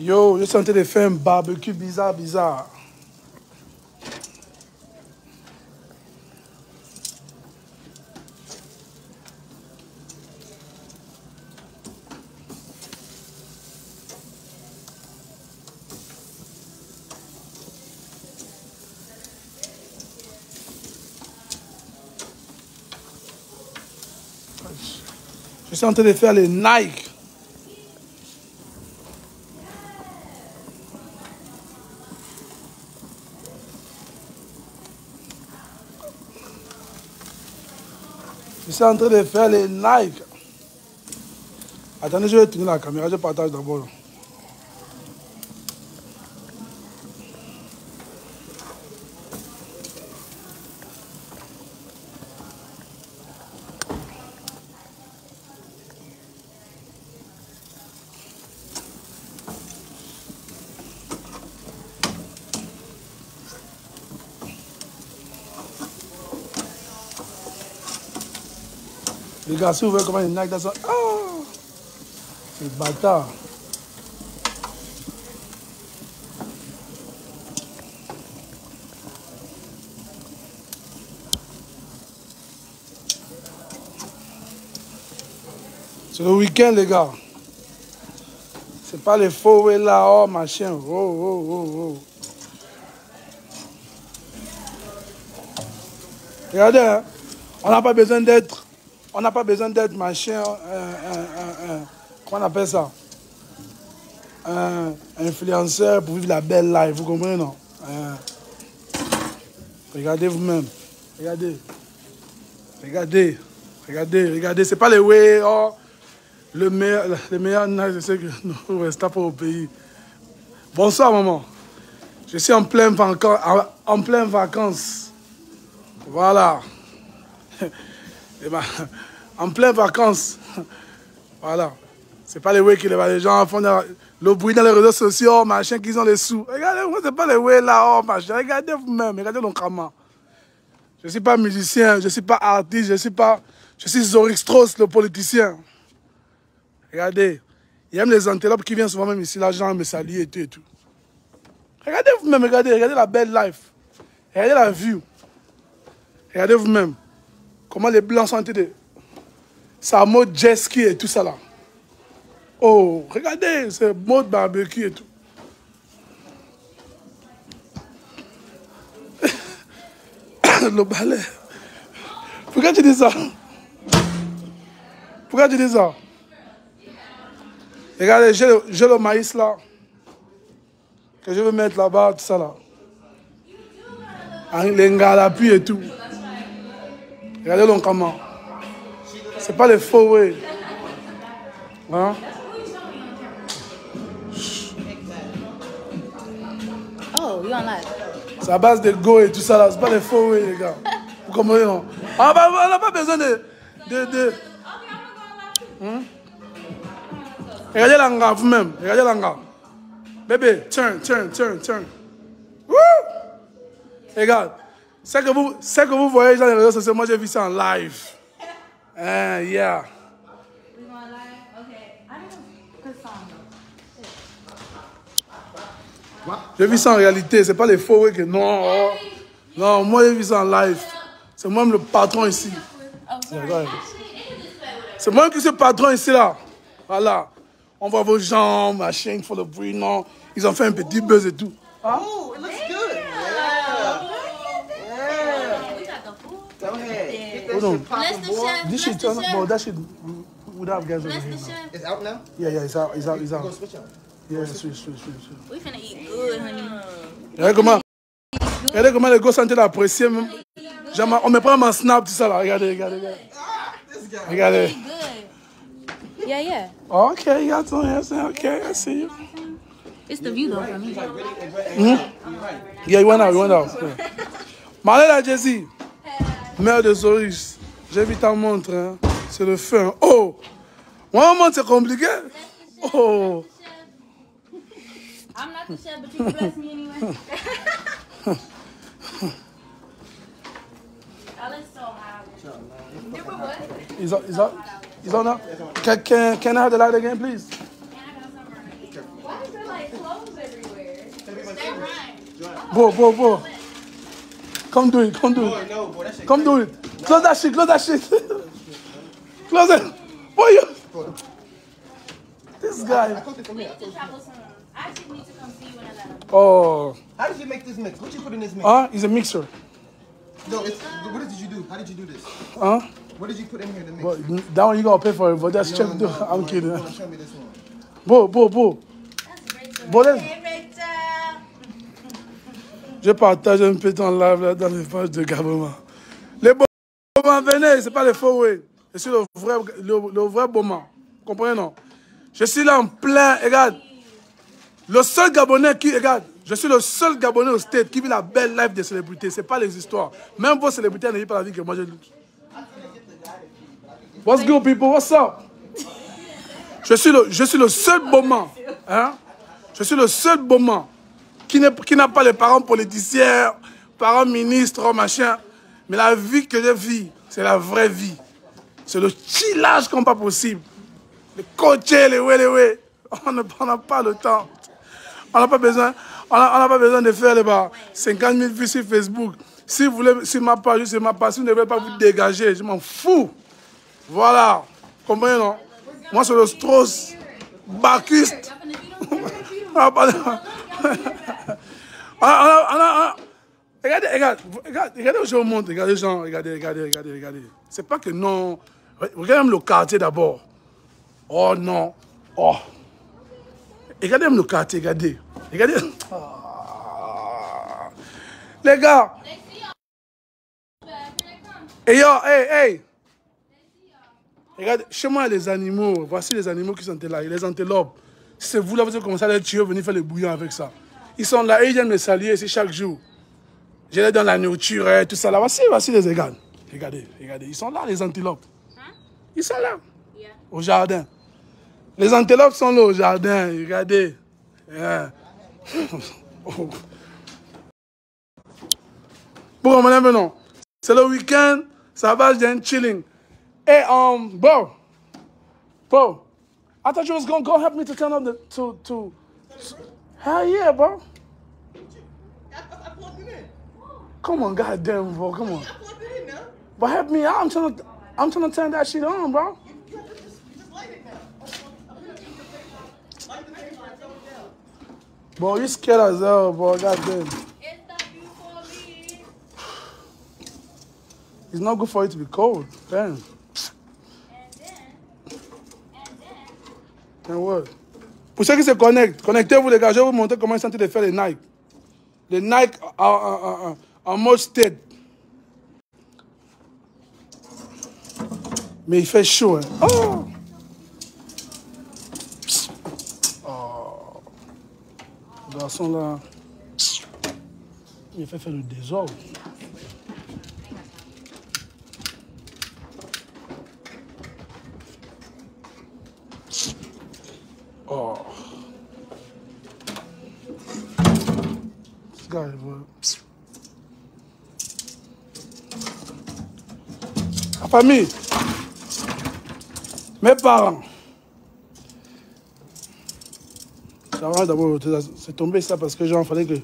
Yo, je suis en train de faire un barbecue bizarre. Je suis en train de faire les Nike. Je suis en train de faire les Nike. Attendez, je vais tourner la caméra, je partage d'abord. Les gars, si vous voyez comment les Nike dans ça. Oh, c'est bâtard. C'est le week-end, les gars. C'est pas les faux là, oh machin. Oh. Regardez, hein, on n'a pas besoin d'être. On n'a pas besoin d'être machin. Comment on appelle ça? Influenceur pour vivre la belle life. Vous comprenez, non? Regardez vous-même. Regardez. C'est pas les way. Oh, le meilleur night, je sais que nous restons pas au pays. Bonsoir, maman. Je suis en pleine vacances. Voilà. En pleine vacances. Voilà. C'est pas les way qui les gens font le bruit dans les réseaux sociaux, machin, qu'ils ont les sous. Regardez, moi, c'est pas les way là, oh, machin. Regardez vous-même, regardez donc comment. Je suis pas musicien, je suis pas artiste, je suis Zorik Strauss, le politicien. Regardez. Il y a même les antilopes qui viennent souvent même ici, là, gens me saluent et tout. Regardez vous-même, regardez la belle life. Regardez la vue. Regardez vous-même. Comment les blancs sont en train de... Ça mode jet ski et tout ça là. Oh, regardez, c'est mode barbecue et tout. Le balai. Pourquoi tu dis ça? Regardez, j'ai le maïs là. Que je veux mettre là-bas, tout ça là. Les ngalapi et tout. Regardez donc comment. C'est pas les faux, ouais. Hein? Oh, you're on live. C'est à base de go et tout ça là. C'est pas les faux, ouais, les gars. Vous comprenez, non? On n'a pas besoin de... Regardez l'anga vous-même. Regardez l'anga. Bébé, turn. Woo! Regarde. C'est que vous voyez dans les réseaux sociaux, moi j'ai vu ça en live. Yeah. We going live? Okay. I don't know the song though. J'ai vu ça en réalité, c'est pas les faux que non. Oh. Non, moi j'ai vu ça en live. C'est moi-même le patron ici. Oh, sorry. C'est moi qui suis le patron ici là. Voilà. On voit vos jambes, machin, il faut le bruit, non. Ils ont fait un petit buzz et tout. Hein? Oh, it looks good. We got the food. Go ahead. Get Hold that on. shit popping, Bless the boy. chef. This shit turn up, bro. That shit would have guys over Bless here the now. chef. It's out now? Yeah, it's out. We're gonna switch out. Yeah, switch. We finna eat good, honey. Regardez comment les gars sont appréciés. Genre, on me prend ma snap, tout ça là. Regardez. This guy. Regardez. Eat good. Yeah. Okay, you got some answer. Okay, I see you. It's the view though for me. Yeah, you went out. Yeah. Marlène la Jessie, mère de Zoris, j'ai vu ta montre. Hein. C'est le feu. Hein. Oh! Moi, montre, c'est compliqué. Oh! I'm not the chef, but you can bless me anyway. Let's so high. Is on now? Can I have the light again, please? Why is it like Bro. Come do it. Boy, no, boy, that shit Come do it. Close that shit. Close it. Boy, you. This I guy. cooked it from We here. need to travel soon. I actually need to come see you in Atlanta. Oh. How did you make this mix? What you put in this mix? It's a mixer. No, it's, what did you do? How did you do this? What did you put in here to mix? But that one you gotta pay for it, but just check the. I'm kidding. You wanna show me this one? Bro. That's Rachel. Bon, let's- Hey, Rachel. Je partage un peu ton live là dans les pages de Gaboma. Les Boma, venez, c'est pas les faux, oui. Je suis le vrai Boma. Vous comprenez, non? Je suis là en plein, regarde. Le seul Gabonais qui, regarde, je suis le seul Gabonais au State qui vit la belle life des célébrités. C'est pas les histoires. Même vos célébrités ne vivent pas la vie que moi je. What's good, people? What's up? Je suis le seul Boma. Hein? Je suis le seul Boma qui n'a pas les parents politiciens, parents ministres, machin. Mais la vie que je vis, c'est la vraie vie. C'est le chillage comme pas possible. Les coachés, les ouais. On n'a pas le temps. On n'a pas besoin de faire les 50 000 vues sur Facebook. Si vous voulez, sur ma page, si vous ne voulez pas vous dégager, je m'en fous. Voilà. Comprenez, non? Moi, c'est le Strauss, Bacchus. Regardez où je vous montre. Regardez les gens. Regardez. C'est pas que non. Regardez même le quartier d'abord. Oh non. Oh. Regardez même le quartier. Regardez. Ah. Les gars. Et yo, hey. Regardez, chez moi, les animaux. Voici les animaux qui sont là. Les antilopes. Si c'est vous là, vous avez commencé à les tuer, venir faire les bouillons avec ça. Ils sont là et ils viennent me saluer ici chaque jour. Je les donne la nourriture et tout ça là. Voici les égales. Regardez. Ils sont là, les antilopes. Ils sont là. Yeah. Au jardin. Les antilopes sont là au jardin. Regardez. Yeah. Bon, maintenant, c'est le week-end. Ça va, j'ai un chilling. Hey, bro. I thought you was gonna go help me to turn on the Hell yeah, bro. I plugged it in. Come on, goddamn, bro. Come on. I plugged it in now. But help me out. I'm trying to turn that shit on, bro. You just light it now. Light the thing and throw it down. Bro, you scared as hell, bro. Goddamn. It's the beautiful. It's not good for it to be cold. Damn. And what? Pour ceux qui se connectent, connectez-vous les gars, je vais vous montrer comment ils sont en train de faire les Nike. Les Nike en mode state. Mais il fait chaud, hein. Oh! Le garçon là, il fait faire le désordre. Oh. This guy, bro. La famille. Mes parents. Ça va d'abord, c'est tombé ça parce que genre, fallait que.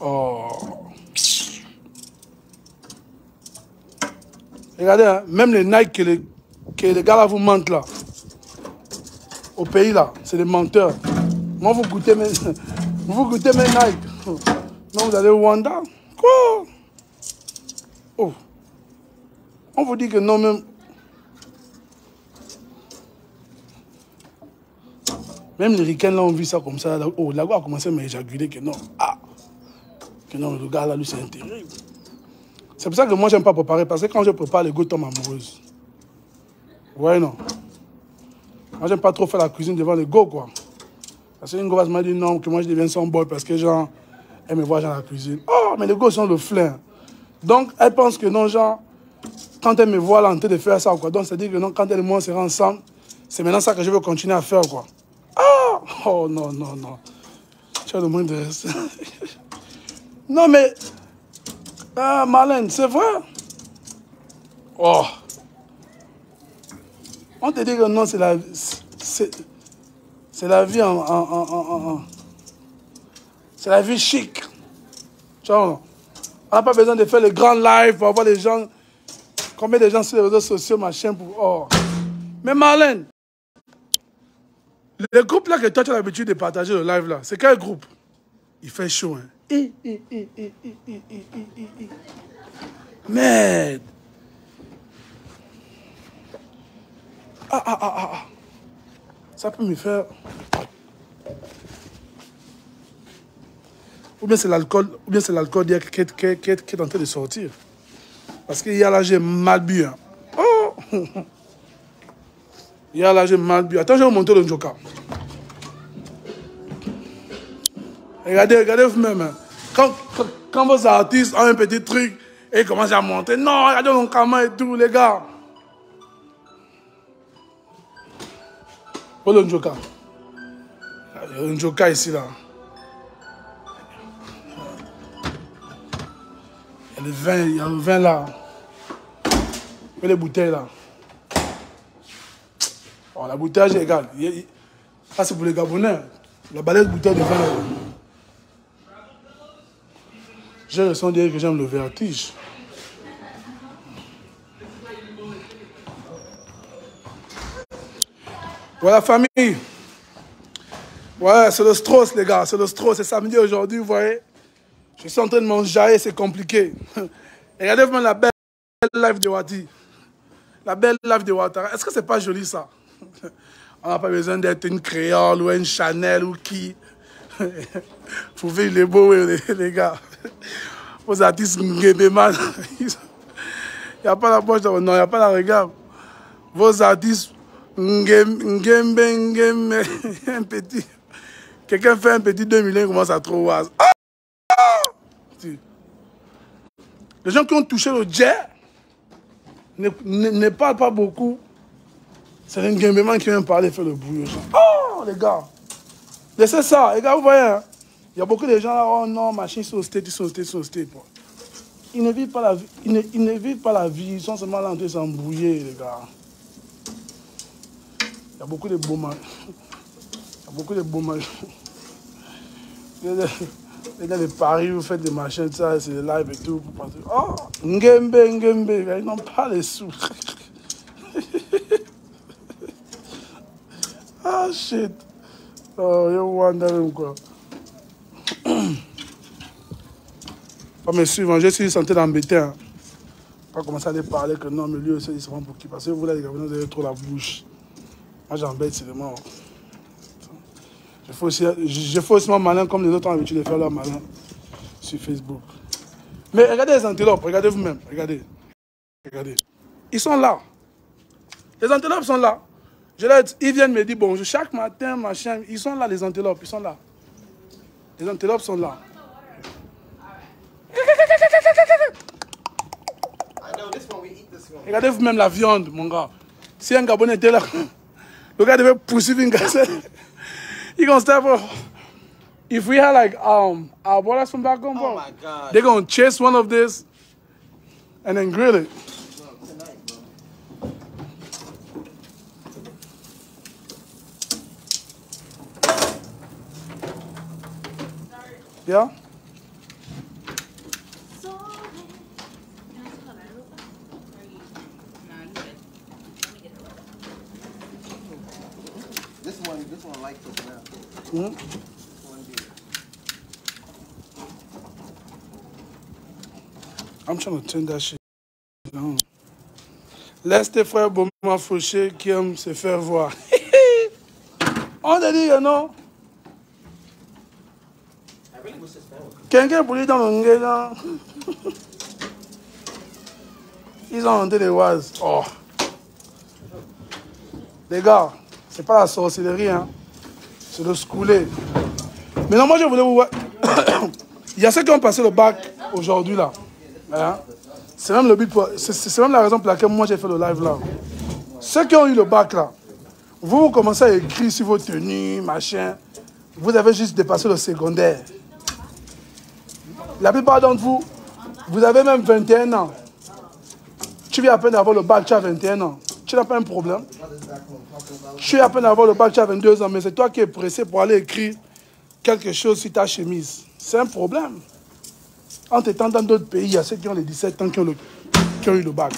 Oh. Regardez, hein, même les Nike que les gars là vous mentent là. Au pays là, c'est des menteurs. Moi, vous goûtez mes Nike. Non, vous allez au Rwanda. Quoi? Oh. On vous dit que non, même. Même les ricains là ont vu ça comme ça. Oh, la gars a commencé à m'éjaculer que non. Ah. Que non, le gars là, lui, c'est terrible. C'est pour ça que moi, j'aime pas préparer. Parce que quand je prépare, les gars tombent amoureuses. Ouais, non. Moi, j'aime pas trop faire la cuisine devant les go, quoi. Parce qu'une go m'a dit non, que moi, je deviens son boy parce que, genre, elle me voit dans la cuisine. Oh, mais les go sont le flair. Donc, elle pense que non, genre, quand elle me voit là en train de faire ça, quoi. Donc, c'est-à-dire que non, quand elle et moi, on sera ensemble, c'est maintenant ça que je veux continuer à faire, quoi. Oh, non. Tu as le moins de... Non, mais... Ah, Marlène, c'est vrai. Oh. On te dit que non, c'est la vie C'est la vie chic. Tu vois, on n'a pas besoin de faire le grand live pour avoir les gens. Combien de gens sur les réseaux sociaux, machin, pour... Oh. Mais Marlène, le groupe là que toi tu as l'habitude de partager le live là, c'est quel groupe? Il fait chaud, hein. Merde. Ça peut me faire... Ou bien c'est l'alcool d'hier qui est en train de sortir. Parce qu'il y a là, j'ai mal bu. Hein. Oh! Il y a là, j'ai mal bu. Attends, je vais vous montrer le Njoka. Regardez vous-même. Hein. Quand vos artistes ont un petit truc et ils commencent à monter, non, regardez mon caméra et tout, les gars. Oh, le Njoka. Il y a le Njoka ici, là. Il y a le vin là. Et les bouteilles là. Oh, la bouteille est égale. Ça c'est pour les Gabonais. La balai de bouteille de vin là. J'ai le son de dire que j'aime le vertige. Voilà famille. Ouais, c'est le Strauss les gars. C'est le Strauss. C'est samedi aujourd'hui, vous voyez. Je suis en train de manger, c'est compliqué. Regardez-moi la belle live de Wati. La belle live de Ouattara. Est-ce que c'est pas joli ça? On n'a pas besoin d'être une créole ou une Chanel ou qui. Vous voyez, il est beau, les gars. Vos artistes Nguébeman. Il n'y a pas la poche, non, il n'y a pas la regarde. Vos artistes Nguembe, un petit. Quelqu'un fait un petit 2 millions, il commence à trop oise. Les gens qui ont touché le jet ne parlent pas beaucoup. C'est un Nguembeman qui vient parler, faire le bruit. Oh, les gars. Laissez ça. Les gars, vous voyez, hein? Il y a beaucoup de gens là, oh non, machin, ils sont au state, ils sont au state, ils sont au state. Ils ne vivent pas la vie. Ils ne vivent pas la vie. Ils sont seulement là en train de s'embrouiller, les gars. Il y a beaucoup de beaux mal. Il y a beaucoup de beaux mal. Les gars de Paris, vous faites des machins, ça, c'est des lives et tout. Oh, Nguembe, ils n'ont pas les sous. Ah, shit. Oh, you wonder quoi. Pas me suivre, je suis tenté d'embêter. Hein. Pas commencer à les parler que non, mais lui aussi, il se prend pour qui. Parce que vous, là, les gars, vous avez trop la bouche. Moi, j'embête, c'est vraiment. Je fais aussi mon malin comme les autres ont l'habitude de faire leur malin sur Facebook. Mais regardez les antilopes, regardez vous-même, regardez. Regardez. Ils sont là. Les antilopes sont là. Ils viennent me dire bonjour chaque matin, machin. Ils sont là, les antilopes, ils sont là. Les antilopes sont là. Regardez vous-même la viande, mon gars. Si un Gabonais était là, le gars devait poursuivre une gazelle. He gonna step up. If we had like our brothers from back home, bro, they're gonna chase one of this and then grill it. Yeah? This one likes it now. Mm-hmm. I'm trying to turn that shit down. Laisse tes frères Boma Fauché qui aiment se faire voir. On a dit, non? Quelqu'un pour lui dans le nez, là. Ils ont monté les oises. Oh. Les gars, c'est pas la sorcellerie, hein. C'est le scouler. Mais non, moi je voulais vous voir. Il y a ceux qui ont passé le bac aujourd'hui, là. Hein? C'est même le but c'est même la raison pour laquelle moi j'ai fait le live là. Ceux qui ont eu le bac là, vous commencez à écrire sur vos tenues, machin. Vous avez juste dépassé le secondaire. La plupart d'entre vous, vous avez même 21 ans. Tu viens à peine d'avoir le bac, tu as 21 ans. Tu n'as pas un problème. Tu viens à peine d'avoir le bac, tu as 22 ans, mais c'est toi qui es pressé pour aller écrire quelque chose sur ta chemise. C'est un problème. En étant dans d'autres pays, il y a ceux qui ont les 17 ans qui ont eu le bac.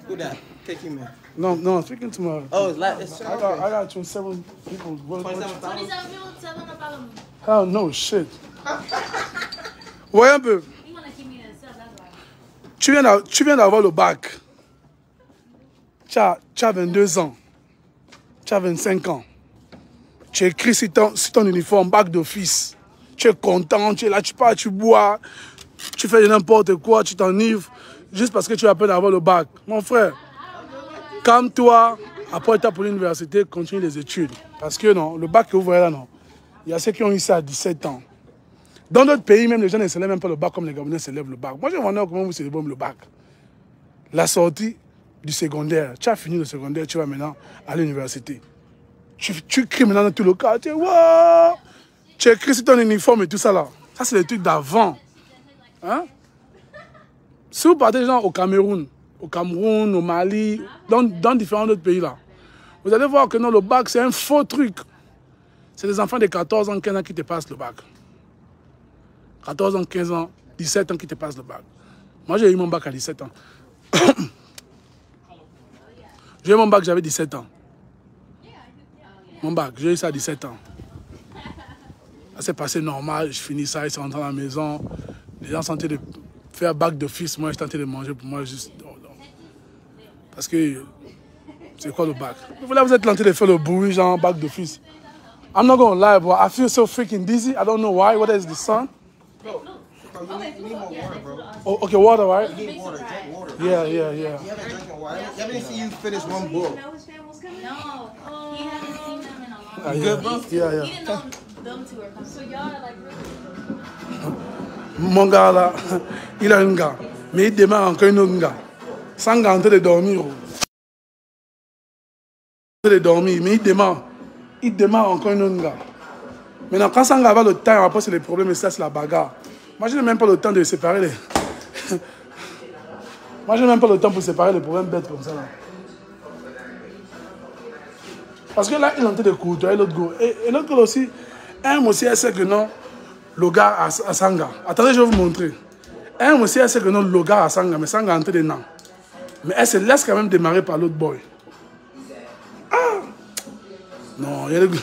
Who that? Take him, man. No, no, speaking to my... Oh, it's I got 27 people. 27,000? 27 people, tell them about them. Hell no, shit. Voyez un peu. You want to keep me to yourself, that's why. Tu viens d'avoir le bac. Tu as 22 ans. Tu as 25 ans. Tu écris sur ton uniforme, bac d'office. Tu es content, tu es là, tu pars, tu bois, tu fais n'importe quoi, tu t'enivres, juste parce que tu as peur d'avoir le bac. Mon frère, calme-toi, apporte-toi pour l'université, continue les études. Parce que non, le bac que vous voyez là, non. Il y a ceux qui ont eu ça à 17 ans. Dans d'autres pays, même les gens ne célèbrent même pas le bac comme les Gabonais célèbrent le bac. Moi, je me demande comment vous célébrez le bac. La sortie du secondaire. Tu as fini le secondaire, tu vas maintenant à l'université. Tu cries maintenant dans tout le quartier. Wow! Tu écris sur ton uniforme et tout ça là. Ça, c'est les trucs d'avant. Hein? Si vous partez genre au Cameroun, au Mali, dans différents autres pays là, vous allez voir que non, le bac, c'est un faux truc. C'est des enfants de 14 ans, 15 ans qui te passent le bac. 14 ans, 15 ans, 17 ans qui te passent le bac. Moi, j'ai eu mon bac à 17 ans. J'ai eu mon bac, j'avais 17 ans. Mon bac, j'ai eu ça à 17 ans. Ça s'est passé normal, je finis ça, ils sont rentrés à la maison. Les gens sont en train de faire bac d'office, moi je tentais de manger pour moi juste. Parce que c'est quoi le bac? Là, vous êtes en train de faire le bruit, genre bac d'office. I'm not gonna lie, bro. I feel so freaking dizzy. I don't know why. What is the sun? Bro, you need more water, bro. Oh, okay, water, right? You need water, drink water. Yeah. You haven't drinking water. You haven't seen you finish one book. No, he hasn't seen them in a long time. You good, bro? Yeah. He didn't know them two were coming. So y'all are like really... Mon gars là, il a un gars, mais il démarre encore un autre gars. Sans gars en train de dormir. Mais il démarre encore un autre gars. Maintenant, quand Sanga va le temps, après c'est les problèmes et ça c'est la bagarre. Moi je n'ai même pas le temps de séparer les... Moi je n'ai même pas le temps pour séparer les problèmes bêtes comme ça là. Parce que là, il est en train de courtoyer l'autre gars. Et l'autre gars aussi, elle sait que non, le gars à Sanga. Attendez, je vais vous montrer. Elle aussi, elle sait que non, le gars à Sanga, mais Sanga est en train de non. Mais elle se laisse quand même démarrer par l'autre boy. Ah! Non, il y a le gars.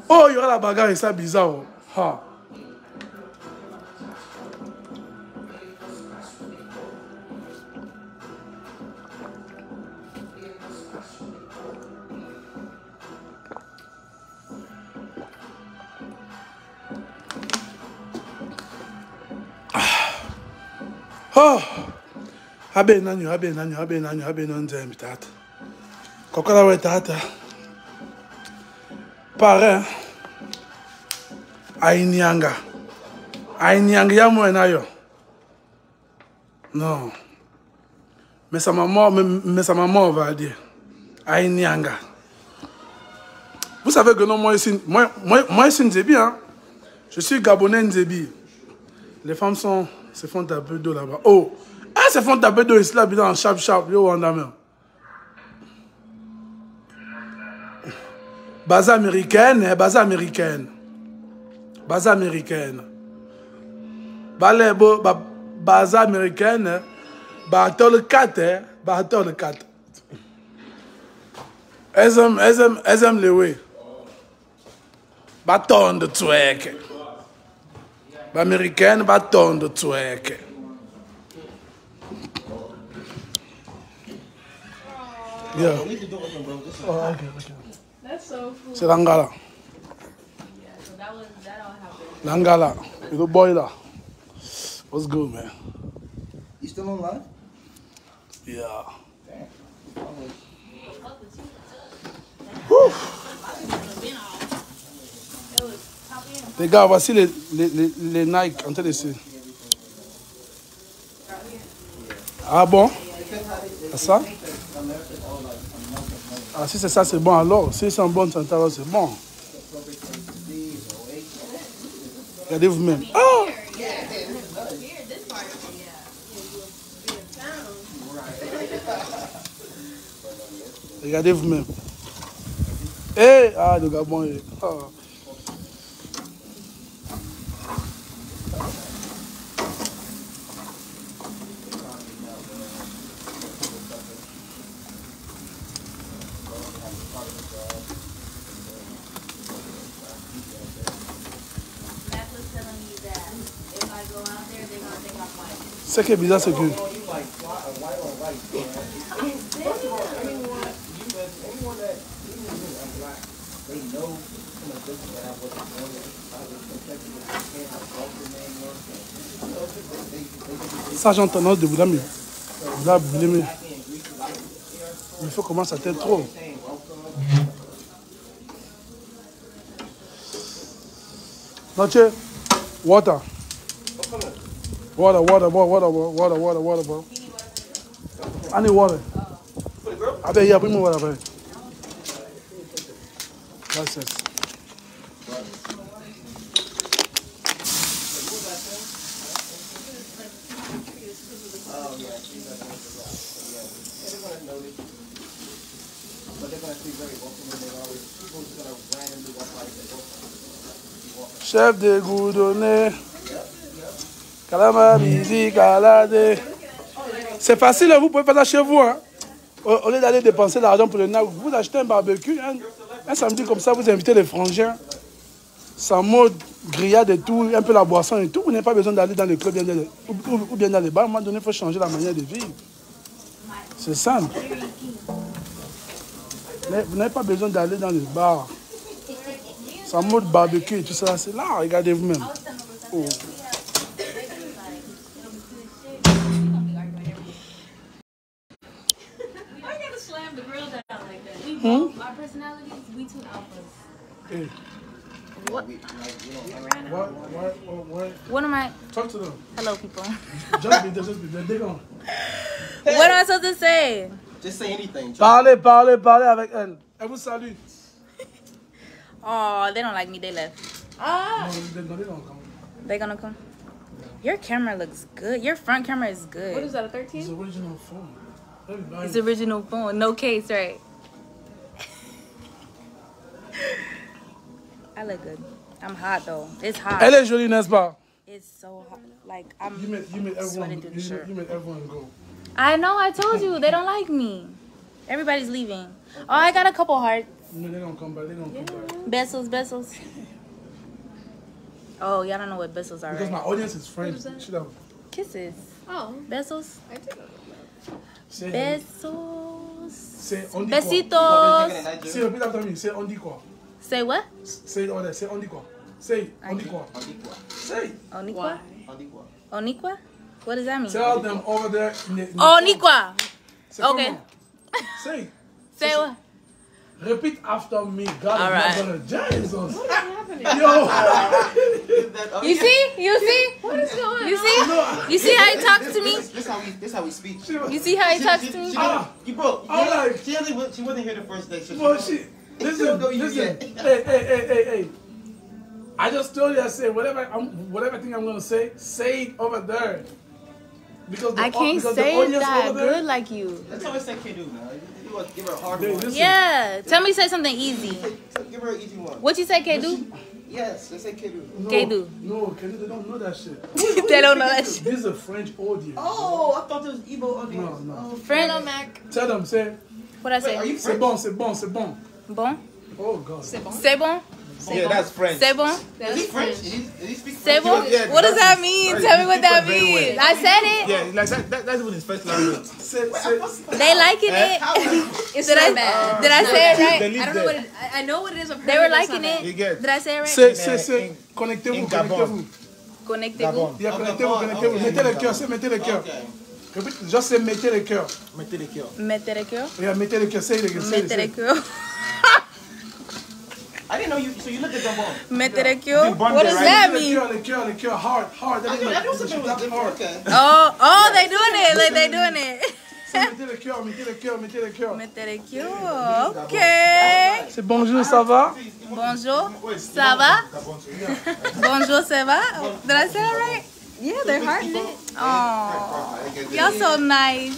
Oh, il y aura la bagarre et ça bizarre. Ah. Oh, habe nanyo nzembe tata. Kokola we tata. Pare. Ainianga ya mwana yo. Non. Mais sa maman va dire. Ainianga. Vous savez que non, moi ici Nzebi, hein. Je suis Gabonais Nzebi. Les femmes se font taper d'eau là-bas. Oh, elles se font taper d'eau ici là, en chap, yo, Wandamel. Base américaine. Base américaine. Base américaine. Bateau 4. Elles aiment les way. Bâton de twerk. Américaine, bâton de twerk. Yeah. Oh, okay. That's so cool. C'est l'Angala. Yeah, so that all happened. L'Angala. The boy là. What's good, man? You still online? Yeah. Whew. Les gars, voici les Nike en train de se... Ah bon? C'est ça? Ah, si c'est ça, c'est bon alors. Si c'est en bonne santé, alors c'est bon. Regardez vous-même. Oh! Regardez vous-même. Eh, ah, le Gabon. Oh. Ce qui est bizarre, c'est que ça, j'ai tendance de vous mais là, vous l'aimez. Il faut commencer à être trop. Noche, water. Water, bro. I need water. I bet, yeah, bring me water, bro. That's it. Chef de goudonné. Kalama, Bizi, Kalade. C'est facile, vous pouvez faire ça chez vous. Hein. Au lieu d'aller dépenser l'argent pour le NAC, vous achetez un barbecue. Un samedi comme ça, vous invitez les frangins. Sans mode, grillade et tout, un peu la boisson et tout. Vous n'avez pas besoin d'aller dans les clubs ou bien dans les bars. À un moment donné, il faut changer la manière de vivre. C'est simple. Mais vous n'avez pas besoin d'aller dans les bars. Sans mode barbecue et tout ça, c'est là, regardez vous-même. Oh. Our personalities, we two alphas. Hey. What am I? Talk to them. Hello, people. Just be there. They're gonna... What am I supposed to say? Just say anything. Parlez avec elle. Elle vous salue. Oh, they don't like me. They left. No, they don't come. They gonna come? Your camera looks good. Your front camera is good. What is that, a It's 13? the original phone. It's original phone. No case, right? I look good. I'm hot though. It's hot. Elle est jolie, n'est-ce pas? It's so hot. Like I'm You made everyone. sweating through the shirt. You made everyone go. I know. I told you they don't like me. Everybody's leaving. Oh, I got a couple hearts. No, they don't come back. They don't come back. Besos. Oh, y'all don't know what besos are, Because right? my audience is French. Should have. Kisses. Oh, Besos. I did not know Say, Besos. say on dit Besitos. quoi? Say, repeat after me. Say on dit quoi? Say what? Say it all that. Say on dit quoi? Say on dit quoi? Say. Oniqua? Oniqua? What does that mean? Tell them over there. Oniqua. C'est Okay. comment? Say. Say what? Repeat after me. God All is right. not gonna Jesus. What's happening? Yo. You see? You see? What is going on? You see? You see how he talks to me? This how we speak. You see how he talks to me? She wasn't here the first day. So Well, listen. Hey. I just told you, I said, whatever thing I'm going to say it over there. Because I can't because say the audience that over there, good like you. That's all I say can do, man. You give her a hard Hey, one. listen. Yeah. Tell me say something easy. Give her an easy one. What you say, Kedu? Yes, let's say Kedu. No, Kedu. No, Kedu, they don't know that shit. They don't know that shit. This is a French audience. Oh, I thought it was Igbo audience. No. Friend, Mac. Tell them, say, what I say? Are you c'est French? bon. Bon? Oh, God. C'est bon. C'est bon? Yeah, that's French. C'est bon? That Is is he French? French. Did he speak C'est French? bon? Yeah, What does that that's- mean? right, Tell me you what speak that very means. well. I said it. Yeah, like that's even his first language. They liking it. It's Did not bad. I say it right? They live I don't know there. what it, I know what it is. I've heard They were it, but it's liking not bad. You it. get Did I say it right? C'est, connectez-vous, in Gabon. connectez-vous. Connectez-vous. Yeah, Okay, connectez-vous. okay. Mettez le cœur, c'est mettez le cœur. Okay. Répète, juste c'est mettez le cœur. mettez les cœurs. Mettez le cœur. Yeah, mettez le cœur, say it again, say it, Mettez say le it. cœur. I didn't know you. So you looked at Gabon. Mettez le cœur. Bon, What does right? that Le mean? cœur, hard. That I is knew like, something was different. Okay. Oh, they doing it. Like they doing it. mettez le cœur. Mettez le cœur. Ok. C'est bonjour, ça va? Bonjour. Ça va? Bonjour, ça va? Did I say that right? Yeah, they're hearting it. Oh, y'all so nice.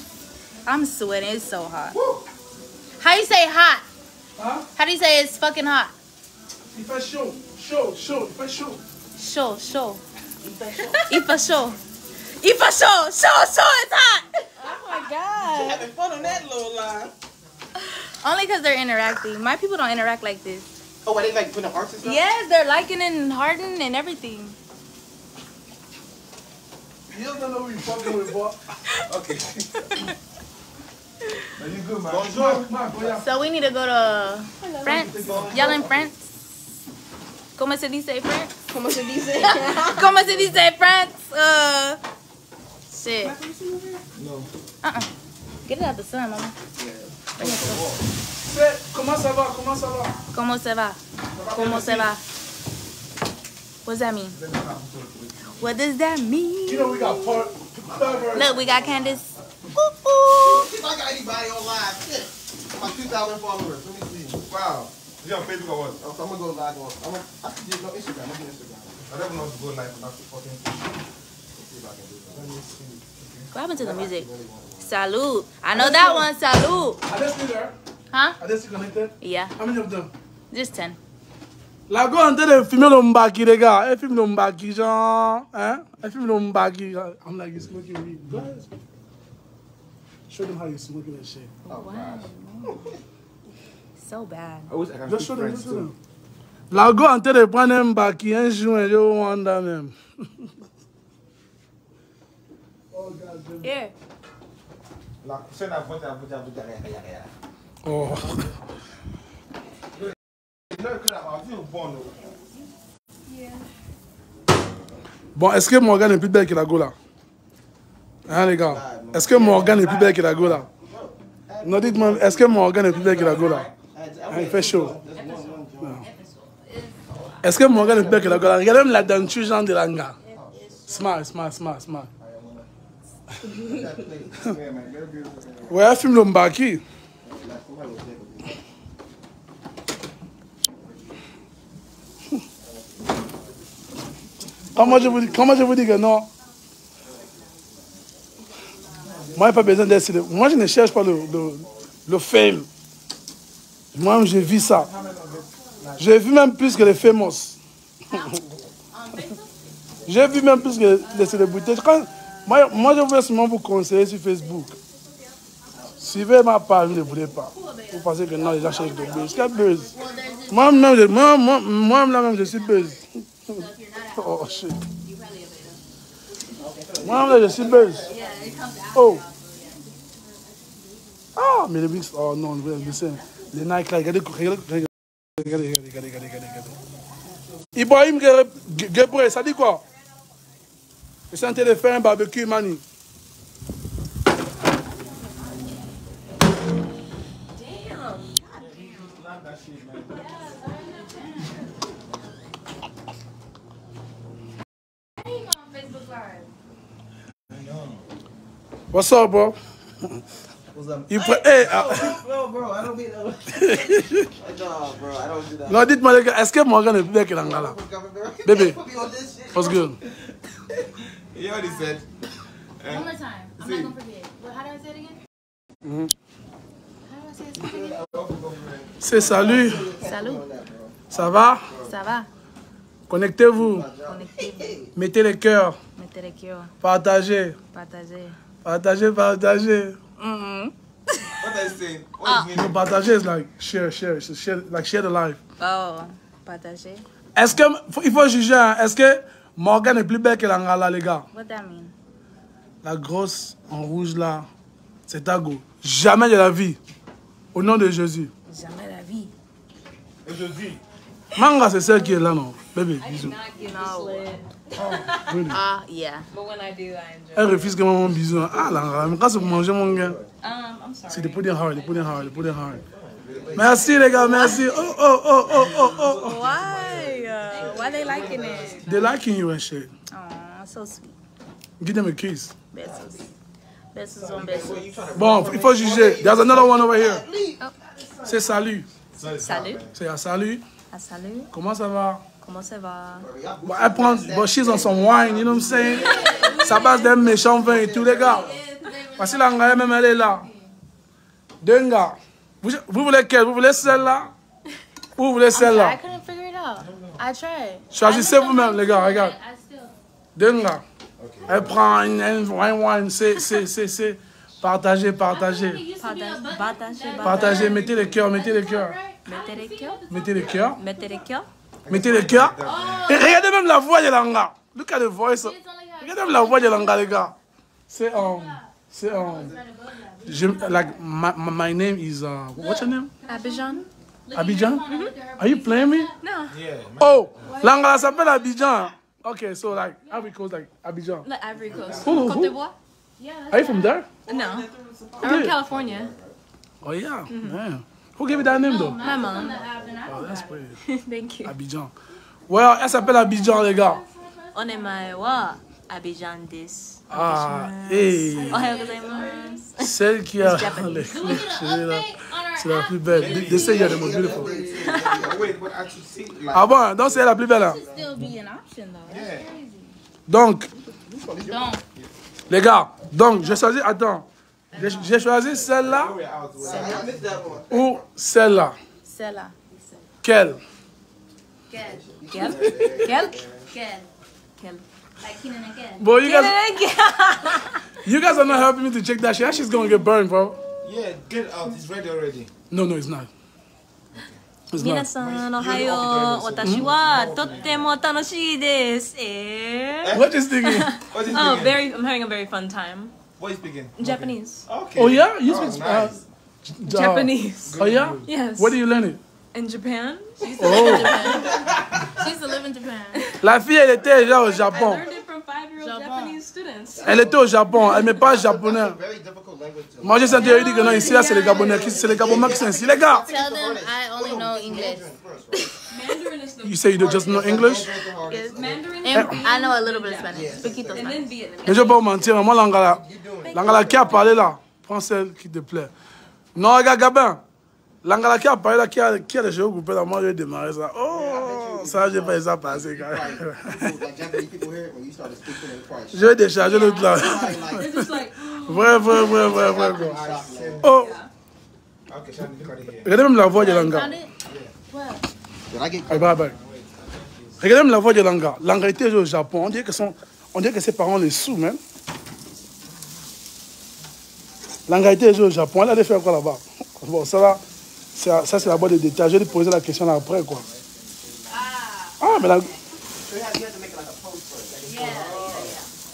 I'm sweating. It's so hot. How you say hot? Huh? How do you say it's fucking hot? Il fait chaud. Chaud, chaud, il fait chaud. Show, show. Ifa show. Ifa show, show, show, it's hot. Oh my god. Having fun on that little line. Only because they're interacting. My people don't interact like this. Oh, are they like putting hearts and stuff? Yes, they're liking and hardening and everything. You don't know who you fucking with, boy. Okay. Are you good, man? Bonjour. Marc, regarde. So we need to go to France. Y'all in France? Comment se dice France? Comment se dice? Comment se dice France? Shit. No. Get it out the sun, mama. Comment ça va? Comment ça va? Comment se va? Comment se va? What does that mean? What does that mean? You know we got pervert. Look, we got Candace. Ooh, If I got anybody on live, shit. My 2,000 followers. Let me see. Wow. Is it on Facebook or what? Oh, so I'm gonna go live on. I can do no Instagram. I'm gonna do Instagram. I don't know how to go live on that fucking thing. Let's see if I can do that. Let me see. What happened to the music? Salud. I know that one. Salud. Are they still there? Huh? Are they still connected? Yeah. How many of them? Just 10. La go en train de filmer le Mbaki, les gars. Elle filme le Mbaki, genre. Hein? Elle filme le Mbaki. I'm like, you smoking weed. Go ahead. Show them how you smoking that shit. Oh, wow. So bad. I wish I can Just speak show them, French just show too. them. La go en train de prendre un Mbaki, un joint, je Rwanda même. Oh, God damn. Here. Like, send a bunch of Oh. Bon, est-ce que Morgan est plus belle que la go là? Hein, les gars? Est-ce que Morgan est plus belle que la go là? Non, dites-moi, est-ce que Morgan est plus belle que la go là? Hein, il fait chaud. Non. Est-ce que Morgan est plus belle que la go là? Regardez même la denture genre de l'anga. Smart, smart, smart, smart. Ouais, elle filme le Mbaki. Comment je vous dis que non? Moi, il n'y a pas besoin d'être... Moi, je ne cherche pas le fame. Moi, je vis ça. J'ai vu même plus que les famous. J'ai vu même plus que les célébrités. Moi, je veux seulement vous conseiller sur Facebook. Suivez ma page, ne voulez pas. Vous pensez que non, les gens cherchent de buzz. Quel buzz? Moi-même, je suis buzz. Oh, shit. Moi-même, je suis buzz. Oh. Ah, mais les mix... Oh non, les Nike là, regardez. Ibrahim Gebre, ça dit quoi? Je suis en train de faire un barbecue, Mani. What's up, bro? What's up? You hey, No, bro, I don't be no. No, bro, I don't do that. non, dites-moi, les gars, est-ce que Morgan est plus belle que l'Angala? Baby, Put me on this shit. what's good? He already said. One more time. I'm not going to forget. How do I say it again? How do I say it again? C'est salut, Salut. ça va? Ça va? Connectez-vous, Connectez-vous. mettez les cœurs, Mettez les cœurs. partagez, Partagez. partagez, partagez. What are you saying? What is No, meaning? partager is like share, like share the life. Oh, partagez. Est-ce que, il faut juger, hein, est-ce que Morgan est plus belle que l'Angala, les gars? What that mean? La grosse en rouge là, c'est Tago. Jamais de la vie. Au nom de Jésus. Jamais la vie. Et je dis, Manga, c'est celle qui est là, non? Bébé, bisous. No. Really? Yeah. But when I do, I enjoy. Elle refuse que maman bisou. Ah, l'Angala, mais quand c'est pour manger, mon gars. I'm sorry. C'est des pudding hard, des pudding hard, des pudding hard. Merci, les gars, merci. Oh. Why? Why they liking it? They liking you and shit. Oh, so sweet. Give them a kiss. Besos. Besos on besos. Bon, il faut juger. There's another one over here. C'est salut. Salut. C'est à salut. Ah, salut. Comment ça va? Comment ça va? Bon, elle prend, but she's on some wine, you know what I'm saying? Ça passe d'un méchant vin et tout, les gars. Voici l'Angala, même elle est là. Deux gars. Vous voulez quelle? Vous voulez celle-là? Ou vous voulez I celle-là? couldn't figure it out. I tried. Choisissez vous-même, les gars, regarde. Deux gars. Elle prend une, c'est. Partagez. Partagez, mettez les cœurs. Mettez les cœurs. Mettez les cœurs. Et regardez même la voix de Langa. Look at the voice. Regardez même la voix de Langa, les gars. C'est like my name is what's your name? Abidjan? Are you playing me? No. Yeah. Oh, Langa s'appelle Abidjan. Okay, so like Ivory Coast, like Abidjan. Like Ivory Coast. Who? Côte d'Ivoire? Are you from there? No. I'm from California. Oh yeah, man. Who gave you that name though? My mom. Oh, that's pretty. Thank you. Abidjan. Well, elle s'appelle Abidjan, les gars. Onemae wa Abidjan desu. Ah, hey. Ohayou gozaimasu. Celle qui a Japanese. les clés chéries, là, c'est la plus belle. They say you're the most beautiful. Wait, but actually, see, like, Ah bon, donc c'est la plus belle. Hein? Still be an option though. yeah. Donc, Don't. les gars, donc j'ai choisi, attends, j'ai choisi celle-là We're out. I missed that one. ou celle-là. Sella. Quelle? Kel? Like Keenan and Kel. Boy, you guys are not helping me to check that shit. That shit's gonna get burned, bro. Yeah, get it out. It's ready already. No, it's not. It's not. 皆さんおはよう。私はとっても楽しいです。What is thinking? What is Oh, speaking? I'm having a very fun time. What is speaking? Japanese. Okay. Oh yeah, you Oh, speak nice. Japanese. Oh yeah. Yes. Where do you learn it? In Japan? Oh, She used to live in Japan. la fille, elle était déjà au I Japon. learned it from 5-year-old Japanese students. Elle était au Japon. Elle n'est pas japonais. Very difficult language to Moi, j'ai senti dit que non, ici, là, c'est les Gabonais qui sont ici. Les gars, Tell them I only know English. Mandarin is the you say you don't just know English? Yes. Mandarin And I know a little bit of Spanish. Poquito and Spanish. then Vietnamese. Mais je vais pas vous mentir, moi, Langala qui a parlé là, prends celle qui te plaît. Non, regarde, Gabin. Langala qui a parlé là, qui a les cheveux coupés là, moi, je vais démarrer ça. Oh, ça, j'ai pas eu ça passer, quand même. like Japanese people here, when you started speaking in quiet. Je vais décharger l'autre là. They're just like, Vrai. Oh, Okay, Shani, look at it here. regardez même la voix de Langa. Found it? What? Did I get Allez, bye. Regardez même la voix de Langa. Langa était au Japon. On dirait que ses parents les sous, même. Langa était au Japon. Elle allait faire quoi là-bas? Bon, ça là, ça c'est la boîte de détails. Je vais lui poser la question là après, quoi. Ah, mais là.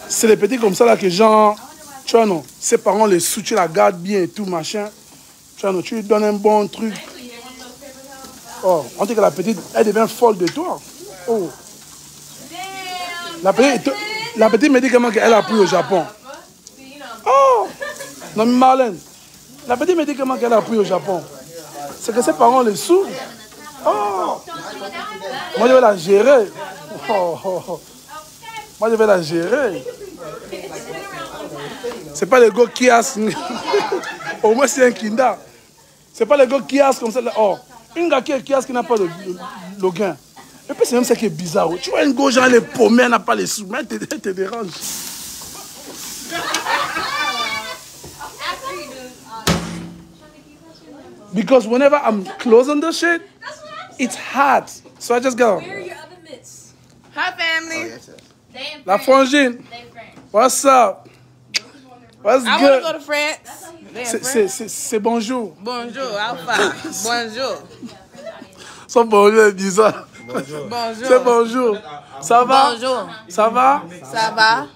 C'est les petits comme ça là que genre, tu vois non, ses parents les sous, tu la gardes bien et tout, machin. Tu vois non, tu lui donnes un bon truc. Oh, on dit que la petite, elle devient folle de toi. Oh. La petite me dit comment qu'elle a appris au Japon. Oh. Non, mais Marlène. La petite me dit comment qu'elle a appris au Japon. C'est que ses parents les sous. Oh. Moi, je vais la gérer. Oh. Moi, je vais la gérer. C'est pas les gars qui as. Au moins, c'est un kinda. C'est pas les gars qui as comme ça. Oh. Une gars qui as qui n'a pas le gain. Et puis, c'est même ça qui est bizarre. Tu vois, une gauche, genre, elle est paumée, elle n'a pas les sous. Mais elle te dérange. Because whenever I'm close on the shit, it's hot. So I just go. where are your other mitts? Hi, family. Yes, yes. They in La France. frangine. They friends. What's up? What's I want to go good? to France. They in France. C'est bonjour. Bonjour, Alpha. Bonjour. Son bonjour est bizarre. Bonjour. C'est bonjour. Ça va? Bonjour. Ça va? Ça va?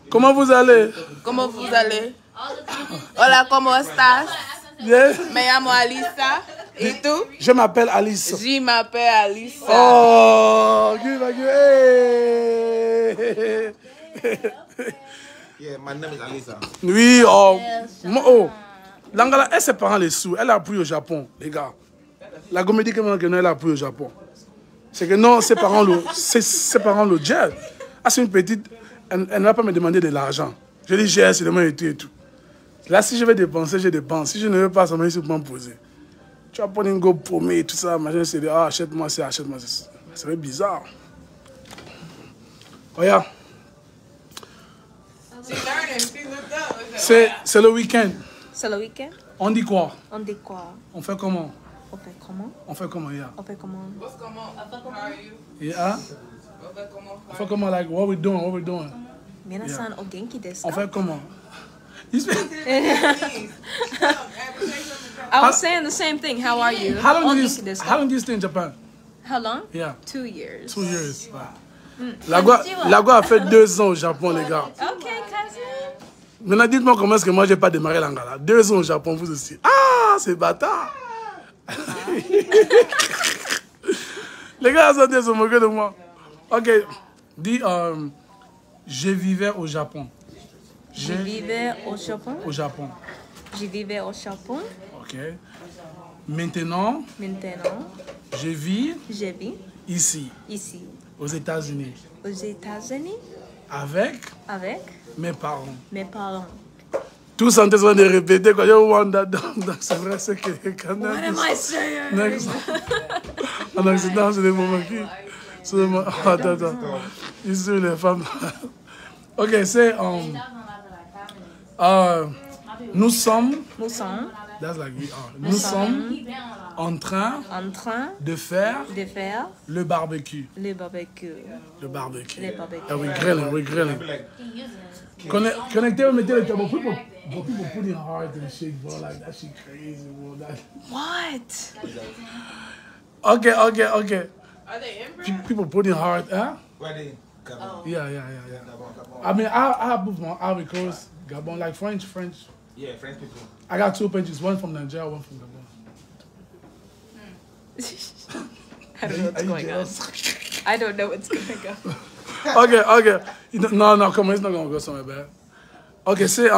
Comment vous allez? Comment vous allez? Hola, ¿cómo estás? Bien. Me llamo Alisa. ¿Y tú? Je m'appelle Alice. Je m'appelle Alisa. Oh, give a hey. Yeah, my name is Alisa. Oui, oh. Oh. Langala, elle, ses parents les sous. Elle a appris au Japon, les gars. La comédie que non, elle a appris au Japon. C'est que non, ses parents le gèrent. Ah, c'est une petite. Elle ne va pas me demander de l'argent. Je lui gère, c'est de moi et tout. Là, si je vais dépenser, je dépense. Si je ne veux pas, ça m'a dit me poser. Tu vas prendre une go paumée et tout ça, machin, c'est de ah, achète-moi ça, achète-moi ça. Ça fait bizarre. Regarde. She learning. She looked up. C'est le week-end. C'est le week-end? On dit quoi? On dit quoi? On fait comment? On fait comment? On fait comment, yeah. On fait comment? Yeah? On fait comment, like, what we doing? Minasan o genki desu On ka? fait comment? You speak- I was saying the same thing. How are you? How long O do genki desu ka? you stay in Japan? How long? Yeah. 2 years. 2 years. Ouais. Lagua a fait 2 ans au Japon, les gars. Okay, cousin. Maintenant, dites-moi comment est-ce que moi, j'ai pas démarré l'Angala. 2 ans au Japon, vous aussi. Ah, c'est bâtard. Les gars, sont en train de se moquer de moi. Ok, dis, je vivais au Japon. Je vivais au Japon. Au Japon. Je vivais au Japon. Ok. Maintenant, Maintenant, je vis je vis ici, ici, aux États-Unis, aux États-Unis, avec avec mes parents. mes parents. Tous en train de répéter quand je Wanda, donc c'est vrai, c'est que quand What am I saying? Next. En Occident, c'est des moments qui. C'est des moments. Attends. Ici, les femmes. Ok, c'est. Nous sommes. That's like we are. Nous sommes en train de faire le barbecue. Le barbecue. Le barbecue. Le barbecue. Yeah, we're grilling. Connectez, mettez le câble. People putting hard and shit, bro. Like, that shit crazy, bro. What? Okay. Are they in? People putting hard, huh? Where they? Gabon. Yeah. I mean, I have both my Ivory Coast, Gabon, like French. Yeah, French people. I got 2 pages, one from Nigeria, one from Gabon. I don't know what's going on. I don't know what's going on. Okay. No, come on, it's not gonna go somewhere bad. Okay, c'est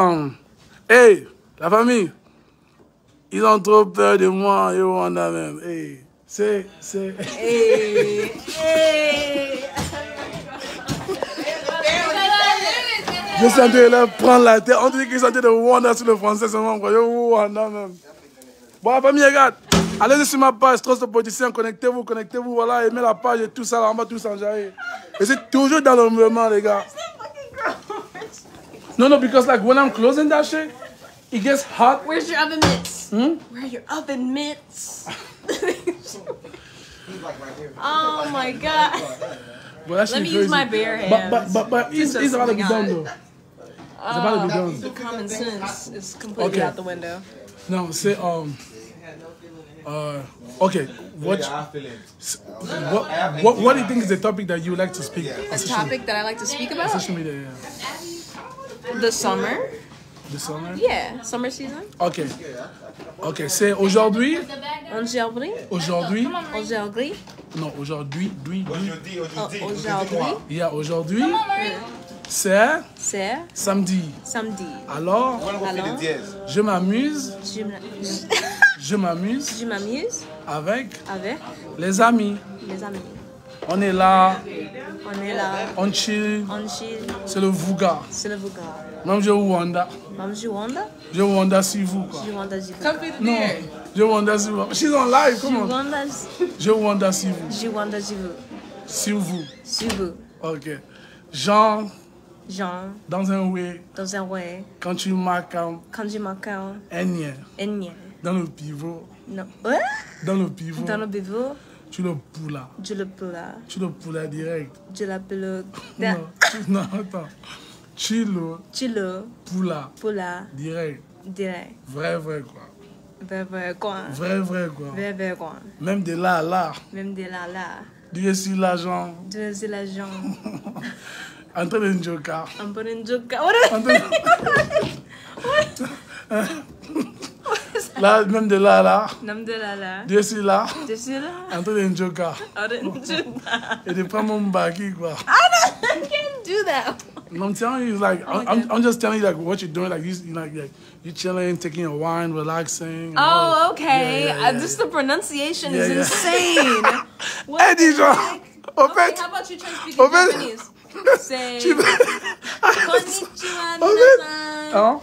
hey, la famille, ils ont trop peur de moi, ils vont en même. Hey, c'est. Hey. Je suis en train de leur prendre la tête. On dit qu'ils sont en train de Wanda sur le français seulement. Yo, Wanda même. Bon, la famille, regarde. Allez sur ma page, Trost le politicien. Connectez-vous. Voilà, aimez la page et tout ça. Là, on va tous s'enjailler. Et c'est toujours dans le mouvement, les gars. No, because like when I'm closing that shit, it gets hot. Where's your oven mitts? Where are your oven mitts? Oh my god. Well, Let me use my bare hands. But it's about to be done though. It's about to be done. The common sense is completely out the window. No, say okay. What do you think is the topic that you would like to speak? A topic that I like to speak about? Social media, yeah. The summer. The summer? Yeah, summer season. Okay. C'est aujourd'hui. Aujourd'hui. Non, aujourd'hui. Aujourd'hui. Yeah, aujourd'hui. C'est samedi. Alors, je m'amuse avec les amis. On est là. On chill. C'est le Vuga. Même je Wanda. Je Wanda si vous, quoi. Non, je Wanda si vous. She's on live, come on. Je Wanda si vous. Si vous. Ok. Jean. Dans un way. Quand tu marques un dans le pivot. Dans le pivot. Tu le poulas. Tu le poulas direct. Non, attends. Tu le poulas direct. Vrai, quoi. Vrai, quoi. Même de là à là. Dieu sur l'argent. Entre les Njoka. Là, même de là à là. Dieu sur là. Entre les Njoka. Et de prendre mon baggy, quoi. I can't do that. I'm telling you, like, I'm just telling you, like, what you're doing, like, you're chilling, taking a wine, relaxing. Oh, okay. Yeah. Just the pronunciation is insane. Hey, Dijon. Okay, how about you try speaking Japanese? Say konnichiwa minasan.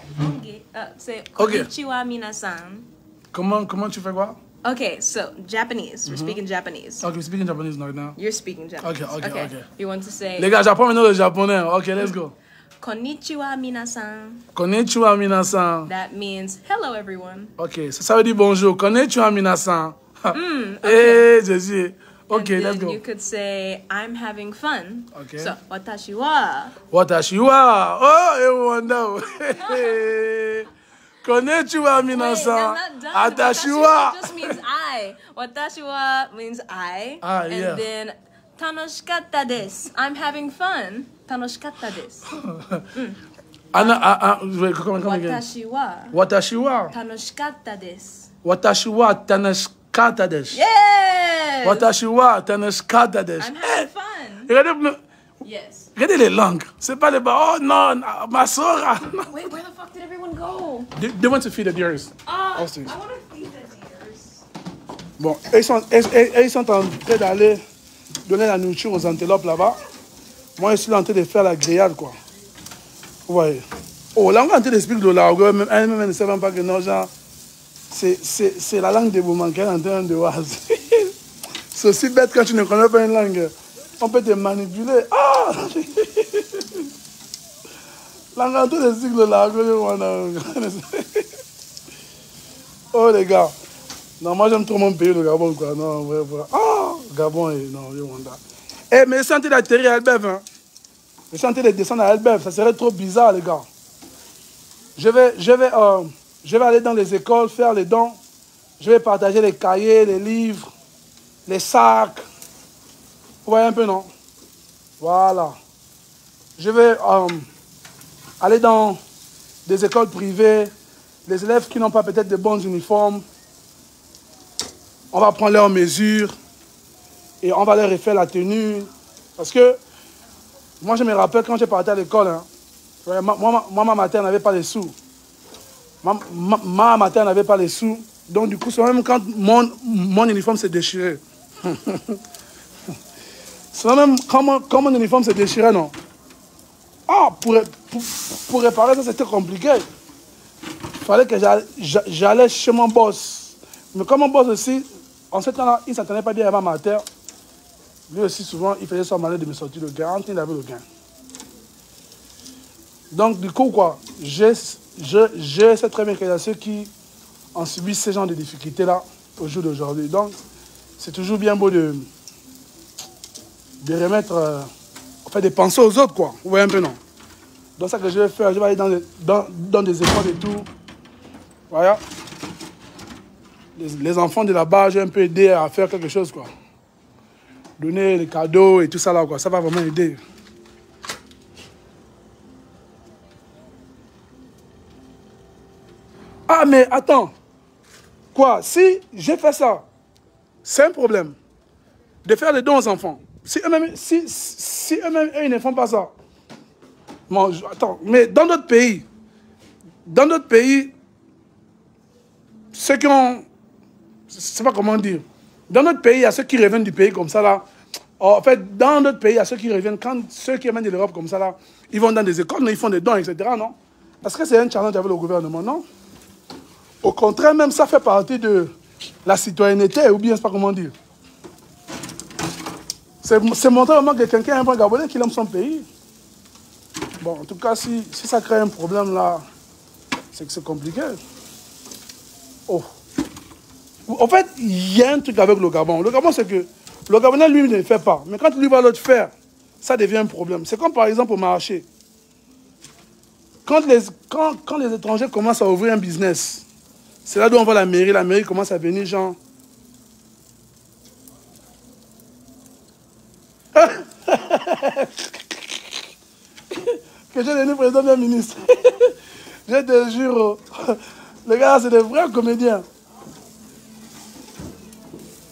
Say konnichiwa minasan. Comment tu fais quoi? Okay, so Japanese. We're speaking Japanese. Okay, we're speaking Japanese right now. You're speaking Japanese. Okay. You want to say... Les gars, j'apprends maintenant le japonais. Okay, let's go. Konnichiwa minasan. Konnichiwa minasan. That means hello everyone. Ok, ça veut dire bonjour. Konnichiwa minasan. Okay. Eh, Jésus. Okay, and let's then go. you could say, I'm having fun. Okay. So, watashi wa. Watashi wa. Oh, you wonder. Konnichiwa Wait, minasan. I'm not done. Watashi Watashi wa. wa just means I. Watashi wa means I. Ah, yeah. And then, tanoshikatta desu. I'm having fun. Tanoshikatta desu. Come again. Watashi wa. Watashi wa. Tanoshikatta desu. Watashi wa tanashikata desu. Yes! Watashi wa tanashikata desu. I'm having fun. Regardez, Yes. regardez les langues. C'est pas les bas. Oh non, ma soeur. Wait, where the fuck did everyone go? They want to feed the deers. I Also. want to feed the deers. Bon, ils sont en train d'aller donner la nourriture aux antilopes là-bas. Moi, je suis en train de faire la grillade, quoi. Vous voyez. Oh, là, on est en train d'expliquer de l'argot. Elle-même ne sait même pas que non, genre, c'est la langue des Bouman qu'elle est en train de voir. C'est aussi bête quand tu ne connais pas une langue. On peut te manipuler. Ah! Là, on est en train d'expliquer de l'argot. Oh, les gars. Non, moi j'aime trop mon pays, le Gabon, quoi. Non, vrai, vrai. Ah, Gabon, non, Rwanda. Eh, mais sentez d'atterrir à Elbeuf, hein. Mais sentez de descendre à Elbeuf, ça serait trop bizarre, les gars. Je vais aller dans les écoles, faire les dons. Je vais partager les cahiers, les livres, les sacs. Vous voyez un peu, non? Voilà. Je vais aller dans des écoles privées, les élèves qui n'ont pas peut-être de bons uniformes. On va prendre leurs mesures et on va leur refaire la tenue. Parce que moi, je me rappelle quand j'ai parti à l'école, hein, moi, ma mère n'avait pas les sous. Ma mère n'avait pas les sous. Donc, du coup, c'est même quand mon uniforme s'est déchiré. C'est même quand mon uniforme s'est déchiré, non? Ah, pour réparer ça, c'était compliqué. Il fallait que j'allais chez mon boss. Mais comme mon boss aussi, en ce temps-là, il ne s'entendait pas bien avec ma mère. Lui aussi, souvent, il faisait son malin de me sortir le gain. Il avait le gain. Donc, du coup, quoi, je sais très bien qu'il y a ceux qui ont subi ce genre de difficultés-là au jour d'aujourd'hui. Donc, c'est toujours bien beau de remettre, de penser aux autres, quoi. Vous voyez un peu, non? Donc, ça que je vais faire, je vais aller dans des écoles et tout. Voilà. Les enfants de là-bas, j'ai un peu aidé à faire quelque chose, quoi. Donner les cadeaux et tout ça, là, quoi. Ça va vraiment aider. Ah, mais attends. Quoi? Si j'ai fait ça, c'est un problème. De faire des dons aux enfants. Si eux-mêmes, ils ne font pas ça. Bon, attends, mais dans d'autres pays, ceux qui ont... Je ne sais pas comment dire. Dans notre pays, il y a ceux qui reviennent du pays comme ça, là. En fait, dans notre pays, il y a ceux qui reviennent. Quand ceux qui reviennent de l'Europe comme ça, là, ils vont dans des écoles, mais ils font des dons, etc., non? Parce que c'est un challenge avec le gouvernement, non? Au contraire, même ça fait partie de la citoyenneté, ou bien, je ne sais pas comment dire. C'est montrer vraiment que quelqu'un est un bon Gabonais qui aime son pays. Bon, en tout cas, si ça crée un problème, là, c'est que c'est compliqué. Oh. En fait, il y a un truc avec le Gabon. Le Gabon, c'est que le Gabonais, lui, ne le fait pas. Mais quand lui va l'autre faire, ça devient un problème. C'est comme, par exemple, au marché. Quand les étrangers commencent à ouvrir un business, c'est là où on voit la mairie. La mairie commence à venir, genre... que j'ai devenu président d'un ministre. Je te jure, les gars, c'est des vrais comédiens.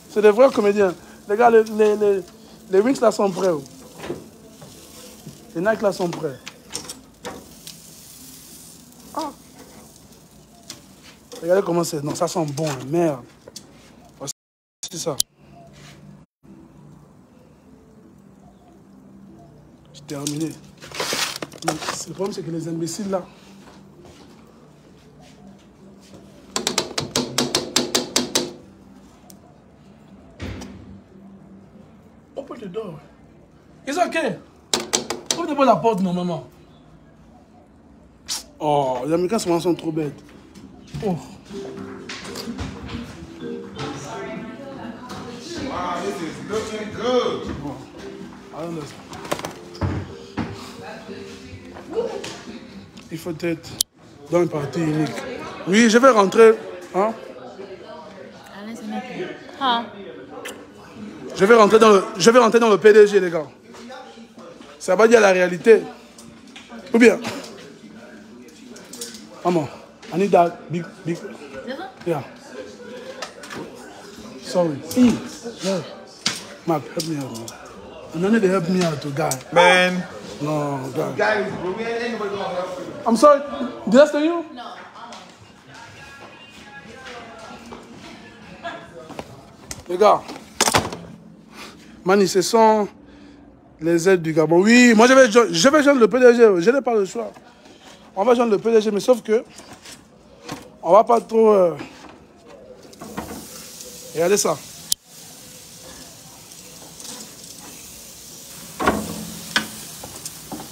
C'est des vrais comédiens. Les gars, les wings là sont prêts. Les Nike là sont prêts. Ah. Regardez comment c'est. Non, ça sent bon, merde. C'est ça. J'ai terminé. Le problème, c'est que les imbéciles là. Open the door. It's okay. Open la porte normalement. Oh, les Américains sont trop bêtes. Oh. Wow, this is looking good. Bon. Alors, il faut être dans une partie unique. Oui, je vais rentrer. Hein? Je vais rentrer dans le PDG, les gars. Ça va dire la réalité. Ou bien? Maman, I need that big. Yeah. Sorry. Yeah. Mark, help me out, man. And I need to help me out, guy. Man. No, guy. Guys, bro, we ain't anybody gonna help you. I'm sorry. Did I tell you? No. Les gars, Mani, ce sont les aides du Gabon. Oui, moi je vais joindre le PDG, je n'ai pas le choix. On va joindre le PDG, mais sauf que on va pas trop... Regardez ça.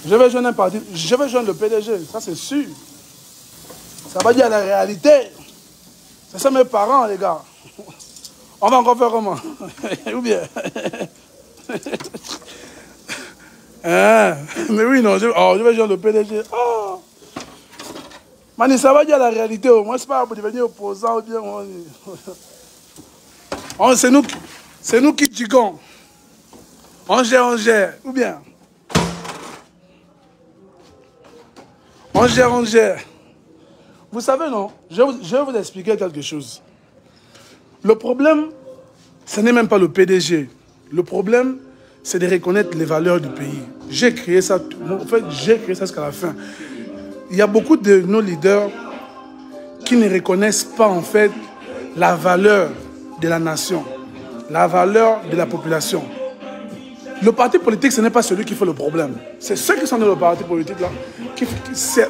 Je vais joindre un parti, je vais joindre le PDG, ça c'est sûr. Ça va dire la réalité. C'est ça mes parents, les gars. On va encore faire comment? Ou bien? Hein? Mais oui, non, je vais joindre le PDG. Oh. Mani, ça va dire la réalité. Moi, c'est pas pour devenir opposant ou bien. C'est nous qui digons. On gère. Ou bien? On gère. Vous savez, non? Je vais vous expliquer quelque chose. Le problème, ce n'est même pas le PDG. Le problème, c'est de reconnaître les valeurs du pays. J'ai créé ça, en fait, j'ai créé ça jusqu'à la fin. Il y a beaucoup de nos leaders qui ne reconnaissent pas, en fait, la valeur de la nation, la valeur de la population. Le parti politique, ce n'est pas celui qui fait le problème. C'est ceux qui sont dans le parti politique, là,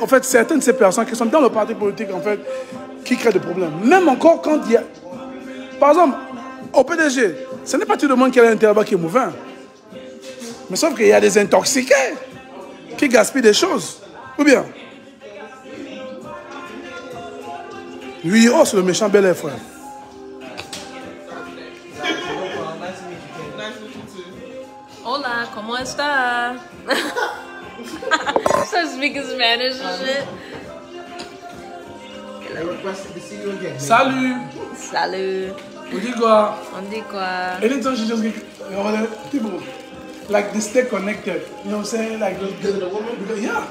en fait, certaines de ces personnes qui sont dans le parti politique, en fait, qui créent des problèmes. Même encore quand il y a... Par exemple, au PDG, ce n'est pas tout le monde qui a l'intérieur qui est mauvais. Mais sauf qu'il y a des intoxiqués qui gaspillent des choses. Ou bien? Oui, oh, c'est le méchant Bel Air, frère. Hola, ¿cómo está? So speaking Spanish and shit. I requested to see you again. Salut. Salut. On dit quoi? On dit quoi? Anytime she just get, people, like they stay connected. You know what I'm saying? Like, Because of the woman? yeah.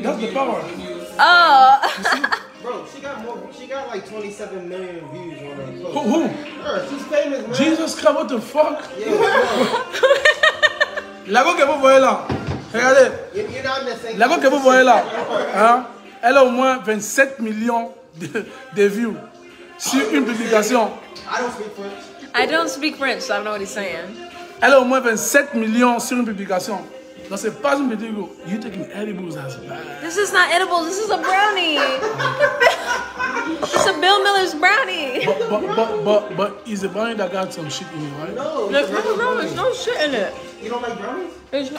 That's the power. Oh. Bro, she got like 27 million views on her post. Who? Her, she's famous, man. Jesus Christ, what the fuck? Yeah, La go que vous voyez là, regardez. you're not in the same. La go que vous voyez là, hein, elle a au moins 27 millions de views sur une publication. I don't speak French. I don't speak French, so I don't know what he's saying. Elle a au moins 27 millions sur une publication. Donc c'est pas une petite go. You taking edibles as bad. This is not edibles, this is a brownie. It's a Bill Miller's brownie. But is a brownie that got some shit in it, right? No, There's no shit in it. you don't like brownies?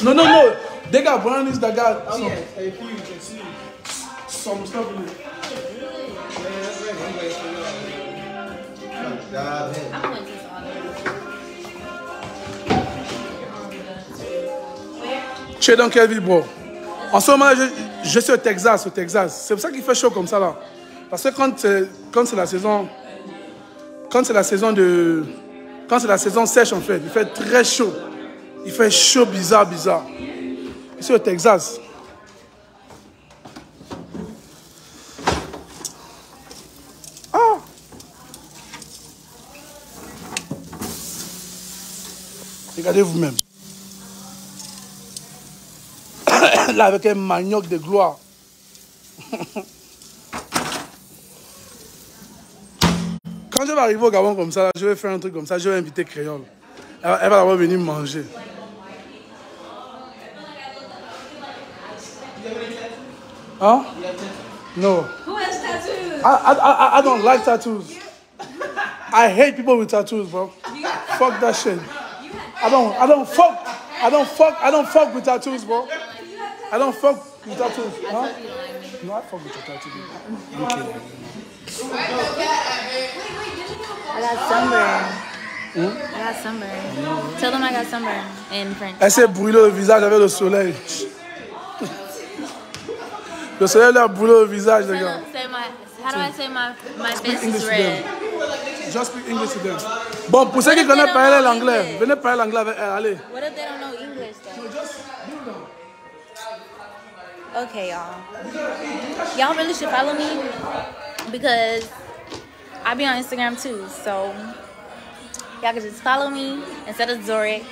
No. They got brownies that got Oh some, yeah, a few you can see. some stuff in it. Man, that's right. I'm waiting for y'all. Dive in. Tu es dans quelle ville, bro? En ce moment, je suis au Texas. C'est pour ça qu'il fait chaud comme ça, là. Parce que quand c'est la saison... Quand c'est la saison sèche, en fait, il fait très chaud. Il fait chaud, bizarre. Je suis au Texas. Ah! Regardez vous-même. Là, avec un manioc de gloire. Quand je vais arriver au Gabon comme ça, là, je vais faire un truc comme ça, je vais inviter Créole. Elle va d'abord venir manger. Huh? No. Who has tattoos? I don't like tattoos. I hate people with tattoos, bro. Fuck that shit. I don't fuck with tattoos, bro. I don't fuck with tattoos. Huh? No, I fuck with your tattoo. I got sunburn. I got sunburn. Tell them I got sunburn in French. Elle s'est brûlée le visage avec le soleil. Le soleil lui a brûlé le visage, les gars. How do I say my face is red? Just speak English to them. Bon, pour ceux qui connaissent parler l'anglais, venez parler l'anglais avec elle, allez. What if they don't know English though? Okay, y'all. Y'all really should follow me because I be on Instagram too. So y'all can just follow me instead of Zorek.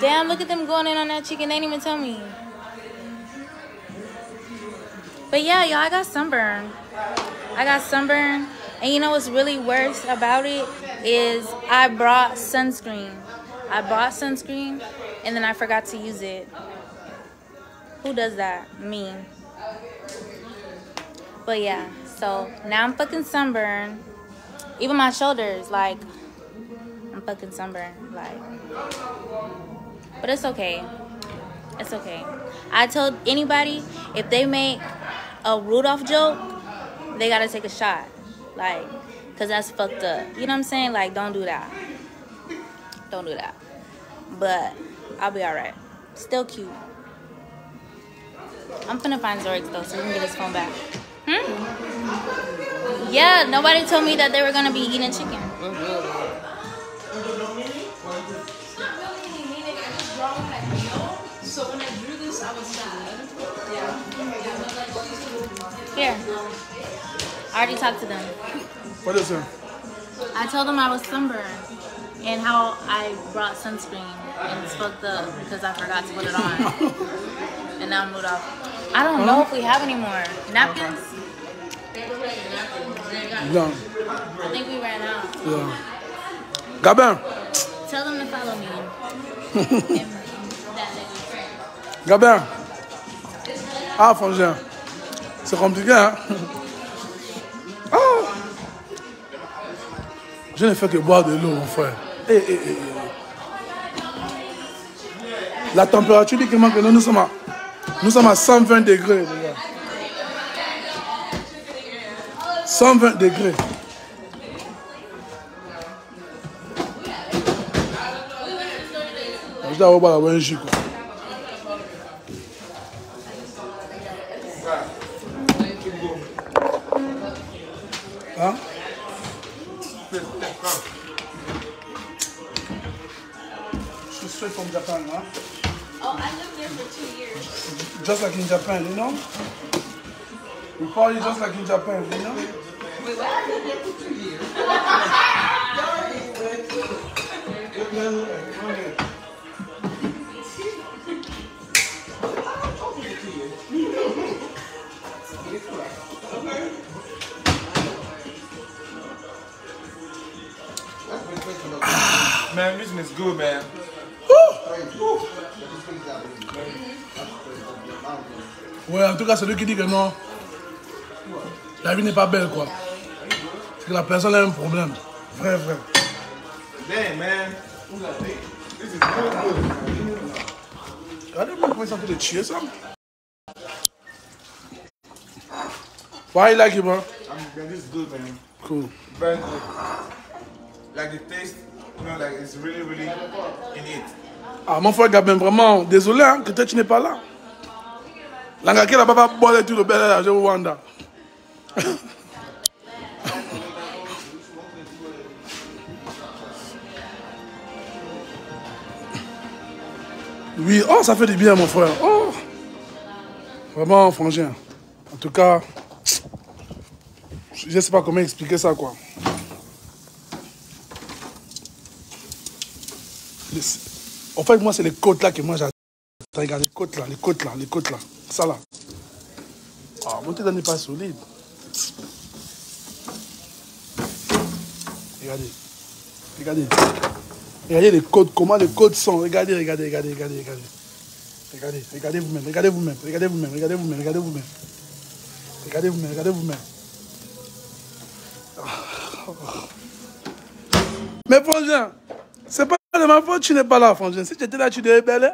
Damn, look at them going in on that chicken. They didn't even tell me. But yeah, y'all, I got sunburn. And you know what's really worse about it is I brought sunscreen. And then I forgot to use it. Who does that? Me. But yeah, so now I'm fucking sunburned. Even my shoulders, like, I'm fucking sunburned. Like, but it's okay. It's okay. I told anybody, if they make a Rudolph joke, they gotta take a shot. Like, cause that's fucked up. You know what I'm saying? Like, don't do that. Don't do that. But I'll be alright. Still cute. I'm finna find Zorix though, so we can get his phone back. Yeah, nobody told me that they were gonna be eating chicken. So when I drew this, I was sad. Here. I already talked to them. What is it? I told them I was sunburned and how I brought sunscreen and it's fucked up because I forgot to put it on. And now I'm moved off. I don't know if we have any more napkins. No. I think we ran out. Yeah. Gabin. Tell them to follow me. Gabin. Ah, Frangin. C'est compliqué, hein? Oh. Je ne fais que boire de l'eau, mon frère. La température dit que nous sommes à 120 degrés, les gars. 120 degrés. Je dois avoir un jus, quoi. Huh? She's straight from Japan, huh? Oh, I lived there for 2 years. Just like in Japan, you know? We call you just like in Japan, you know? Wait, Man, this is good, man. Ouais, en tout cas, c'est lui qui dit que non. La vie n'est pas belle, quoi. C'est que la personne a un problème. Vrai. Damn, man. This is good. Regardez-moi comment ils sont en train de tuer ça. Why you like it, bro? This is good, man. Cool. Very good. Like the taste, you know, like it's really, really in it. Ah, mon frère Gabin, vraiment, désolé hein, que toi tu n'es pas là. L'angaki n'a pas boire tout le bel là, je vous wanda. Oui, oh, ça fait du bien, mon frère. Oh. Vraiment, frangin. En tout cas, je ne sais pas comment expliquer ça, quoi. En fait, moi, c'est les côtes là que moi j'adore. Regarde, les côtes là. Ça là. Ah, mon tête n'est pas solide. Regardez. Regardez les côtes, comment les côtes sont. Regardez vous-même. Mais frangin, c'est pas de ma faute, tu n'es pas là, frangin. Si tu étais là, tu devais bel.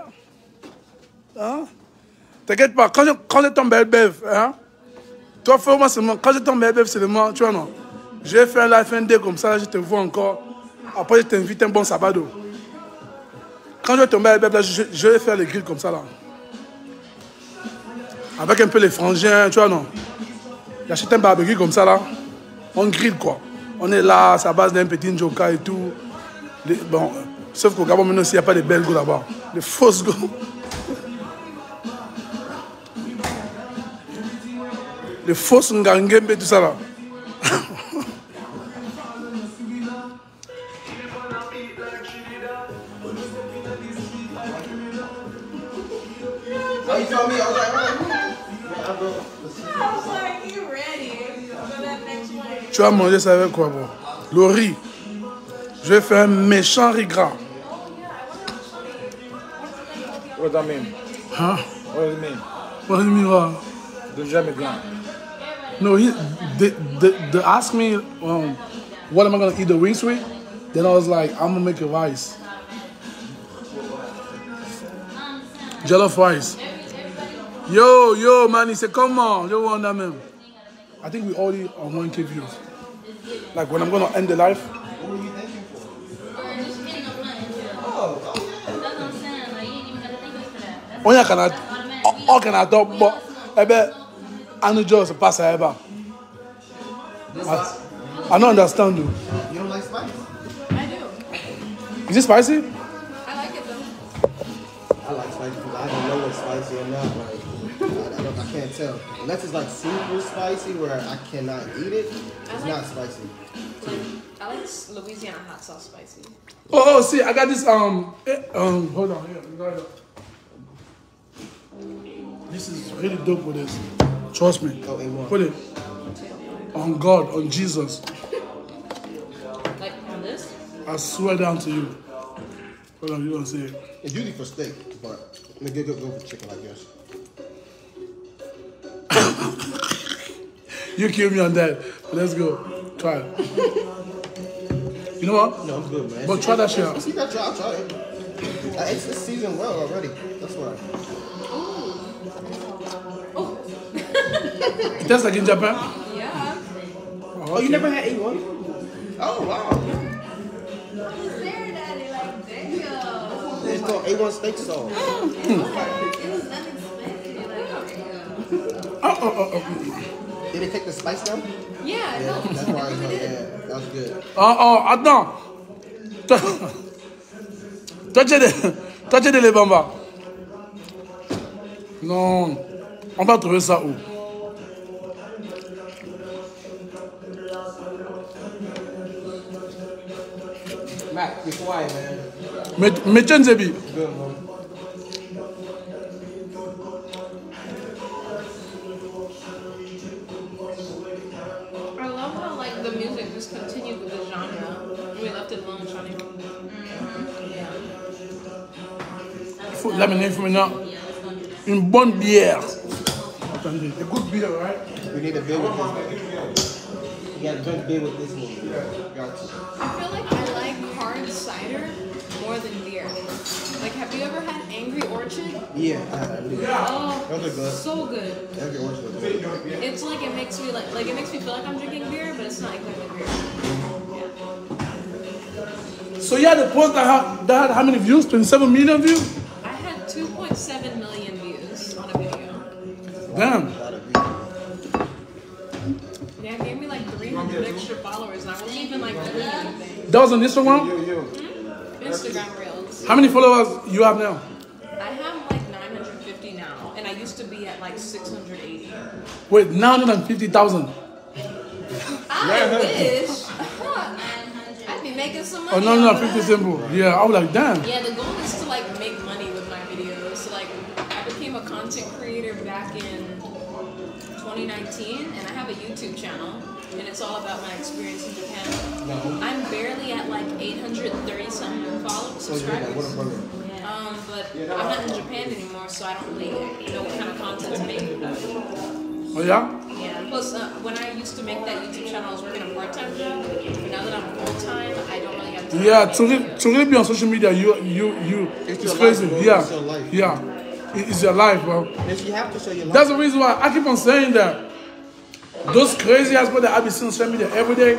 Hein? T'inquiète pas, quand je tombe belle-bœuf, hein, toi, fais-moi seulement, quand je tombe belle-bœuf seulement, tu vois, non, je vais faire un live un day comme ça, là, je te vois encore. Après, je t'invite un bon sabado. Quand je vais tomber belle-bœuf, là, je vais faire les grilles comme ça, là. Avec un peu les frangins, tu vois, non. J'achète un barbecue comme ça, là. On grille, quoi. On est là, c'est à base d'un petit njoka et tout. Bon, sauf qu'au Gabon, maintenant, il n'y a pas de belles go là-bas. Les fausses go. Les fausses ngangembe, tout ça, là. Oh, you told me? I was like, you ready? For that next one. Tu vas manger ça avec quoi, bon? Le riz. Je vais faire un méchant riz gras. What does that mean? Huh? What does it mean? What do you mean, what? Do jamais gras. No, they asked me what am I gonna eat the wings with. Then I was like, I'm gonna make a rice, jollof rice. Yo, man, he said, come on, you want that, man? I think we already on 1K views. Like when I'm gonna end the life. On y a Canada, au Canada, but I know just pass over. I don't understand you. you don't like spice? I do. Is it spicy? I like it though. I like spicy because I don't know what's spicy or not. Like, I can't tell. Unless it's like super spicy where I cannot eat it, it's not spicy. I like Louisiana hot sauce spicy. Oh, see, I got this. Hold on, here. You got it. This is really dope with this. Trust me. Oh, A1. Put it on God, on Jesus. Like on this? I swear down to you. Hold on, you don't see it. It's usually for steak, but I'm gonna go for chicken, I guess. You kill me on that. Let's go. Try it. You know what? No, I'm good, man. But try that shit out. You got I'll try it. It's seasoned well already. That's why. It tastes like in Japan? Yeah. Oh, you never had A1? Oh, wow. It's called A1 steak sauce. Did it take the spice down? Yeah, Yeah, that's why it's yeah, that was good. Attends. Toi, tu es les bambas. Non. On va trouver ça où? Mac, be quiet, man. Mettez Nzebi. Good, man. I love how like the music just continued with the genre. We left it alone, Johnny. Il faut l'amener maintenant. Une bonne bière. Attendez, a good beer, right? We need a beer with this. You gotta drink beer with this one. Got to. I feel like I like hard cider more than beer. Like, have you ever had Angry Orchard? Yeah, I had that. Oh, Those are good. so good. Every orange was good. It's like it makes me like it makes me feel like I'm drinking beer, but it's not exactly beer. So you had a post that had how many views? 27 million views? I had 2.7 million views on a video. Damn. Yeah, it gave me like 300 extra followers, and I wasn't even like doing anything. That was on Instagram? Instagram Reels. How many followers you have now? I have like 950 now, and I used to be at like 680. Wait, 950,000. I wish. I'd be making some money. Oh, no, off 50 that. simple. Yeah, I was like, damn. Yeah, the goal is to like make money with my videos. So like, I became a content creator back in 2019, and I have a YouTube channel, and it's all about my experience in Japan. I'm barely at like 830 some subscribers. But I'm not in Japan anymore, so I don't really know what kind of content to make. Oh, yeah? Yeah. Plus, when I used to make that YouTube channel, I was working a part-time job. But now that I'm full-time, I don't really have time. Yeah, to really be on social media, you it's crazy. Yeah, yeah. It's your life, bro. If you have to show your life. That's the reason why I keep on saying that. Those crazy ass boys that I be seeing on social media every day,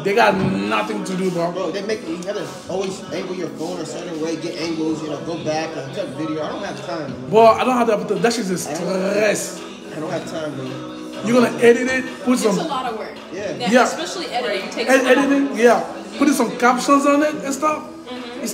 they got nothing to do, bro. Bro, they make you have to always angle your phone a certain way, get angles, you know, go back and cut video. I don't have time, man. Boy, I don't have the opportunity. That shit is stress. I don't have time, man. You're gonna edit it, put some. It's a lot of work. Yeah. Especially editing takes a lot of Editing, work. yeah. Putting some captions on it and stuff. It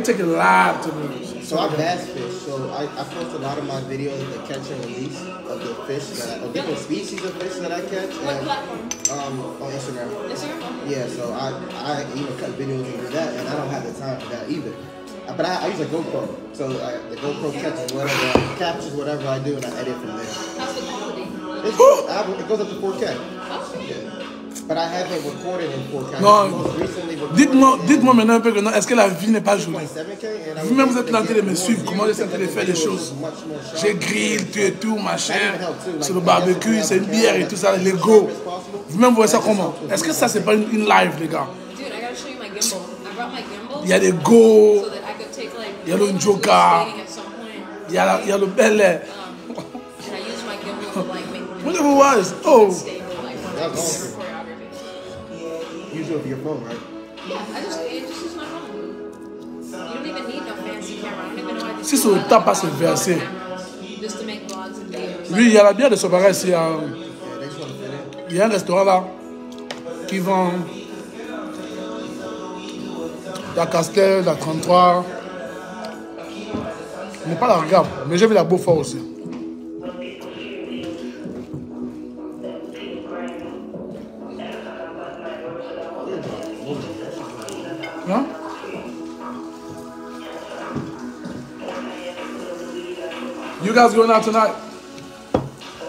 take a lot to do. So I bass fish. So I post a lot of my videos of the catch and release of the fish of different species of fish that I catch. What platform? On Instagram. Instagram? Yeah, so I even cut videos and do that, and I don't have the time for that either. But I use a GoPro, so the GoPro catches whatever, captures whatever I do, and I edit from there. How's the quality? It's good. It goes up to 4K. Oh. Yeah. But I haven't recorded in 4K. Non, Most recently recorded dites-moi maintenant un peu que non, est-ce que la vie n'est pas jolie? 7K, and I Vous-même, was vous êtes able to tenté get de me more suivre, views comment j'essaie because de the faire des video choses. was much more sharp. J'ai grill, tout et tout, machin, Like, sur le barbecue, c'est une bière et tout ça, les go. Vous-même, vous voyez ça comment? Est-ce que ça, c'est pas une live, les gars? Dude, I gotta show you my gimbal. I brought my gimbal Il y a des go, so that I could take like il y a le photos Joker, skating at some point. il y a le Bel Air. And I use my gimbal to like make Whatever it was. Oh, stable like That's awesome. choreography. Use it with your phone, right? Yeah, I just use my phone. You don't even need no fancy camera. I don't even know why these Si sur people le buy, temps like, passe $1,000 versé. cameras just to make vlogs and videos. lui, il y a la bière de Sopaga ici. Yeah, they just want to fit in. Il y a un restaurant là qui vend la Castel, la 33. Mais pas la Regarde, mais j'ai vu la Beaufort aussi. Hein? You guys going out tonight?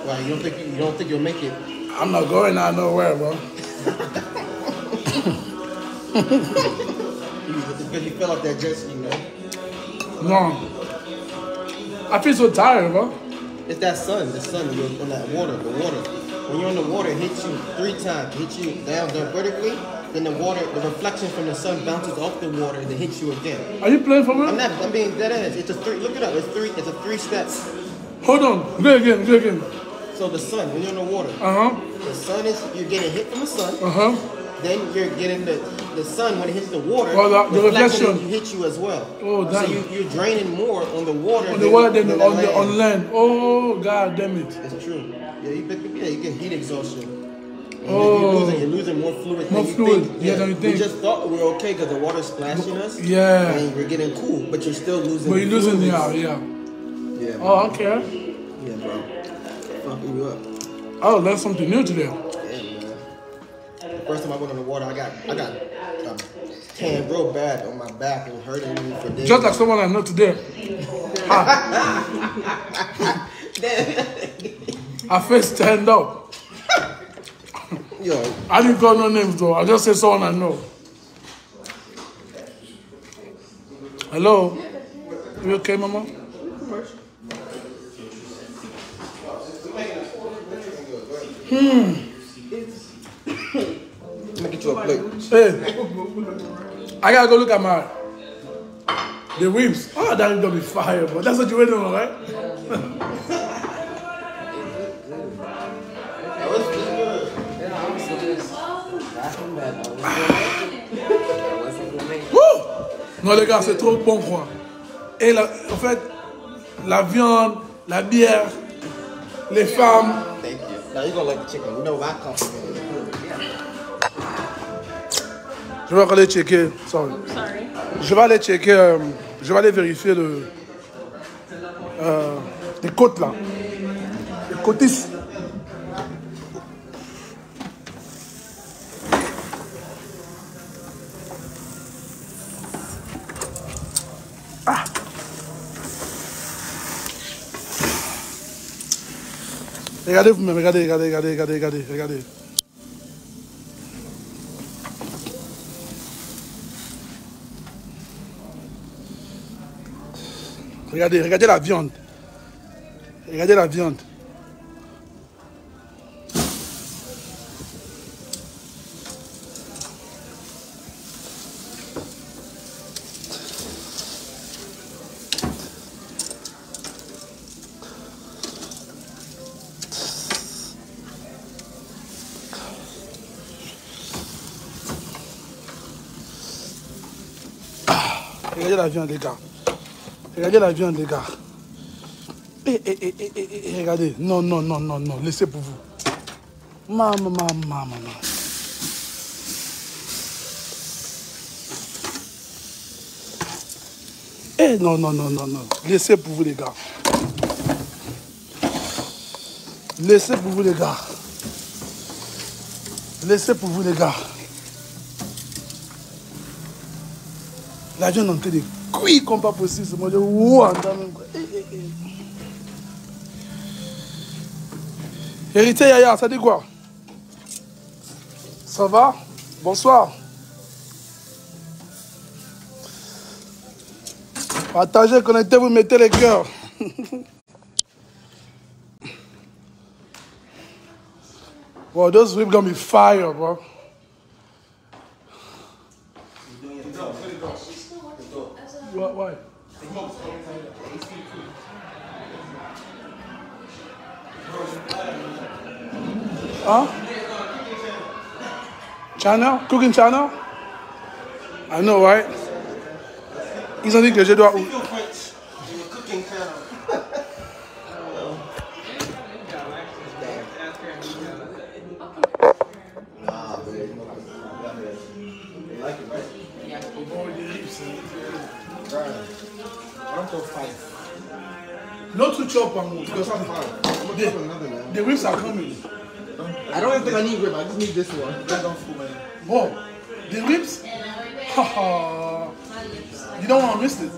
Why you don't think you'll make it? I'm not going out nowhere, bro. Because you fell off that jet ski, man. No. I feel so tired, bro. It's that sun, you're on that water, the water. When you're in the water, it hits you 3 times. It hits you down vertically, then the reflection from the sun bounces off the water and it hits you again. Are you playing for real? I'm being dead ass. It's a 3, look it up, it's a 3 steps. Hold on. Go again. So the sun, when you're in the water, Uh-huh. the sun you're getting hit from the sun, Uh-huh. then you're getting the sun when it hits the water, Oh, the reflection. hits you as well. Oh, so damn. you're draining more on the water On the water than than on land. Oh, god damn it. It's true. Yeah, you get heat exhaustion. And Oh. you're losing more fluid More than you fluid, think. yeah, than you think. We just thought we were okay because the water's splashing us. Yeah. And we're getting cool, but you're still losing. But you're losing, fluids. yeah. Yeah. Oh, okay. Yeah, bro. Fucking you up. I learned something new today. Yeah, man. First time I went on the water, I got tan real bad on my back and hurting me for days. Just like someone I know today. I first stand up. Yo, I didn't call no names though. I just said someone I know. Hello? You okay, mama? let me get you a plate. Hey, I gotta go look at the ribs. Oh, that is gonna be fire, bro. That's what you're waiting on, right? Wouh! Non, les gars, c'est trop bon, quoi. Et en fait, la viande, la bière, les femmes. Thank you. Now you're gonna like the chicken. You know where I come from. Je vais aller checker. Sorry. Je vais aller checker. Je vais aller vérifier les côtes là. Les côtisses. Ah. Regardez vous-même, regardez. Regardez la viande. Regardez la viande. Regardez la viande, les gars. Regardez la viande, les gars. Regardez. Non, non, non, non, non. Laissez pour vous. Maman. Non, non, non, non, non. Laissez pour vous, les gars. Laissez pour vous, les gars. Laissez pour vous, les gars. La viande en train de cuire comme pas possible. C'est moi, je wow, Héritier Yaya, ça dit quoi? Ça va? Bonsoir. Partagez, connectez-vous, mettez les cœurs. Wow, those ribs gonna be fire, bro. Why? Huh? Channel? Cooking channel? I know, right? Ils ont dit que je dois... Not to chop on wood because the ribs are coming. I don't even think I need rib. I just need this one. Oh, the ribs? You don't want to miss it.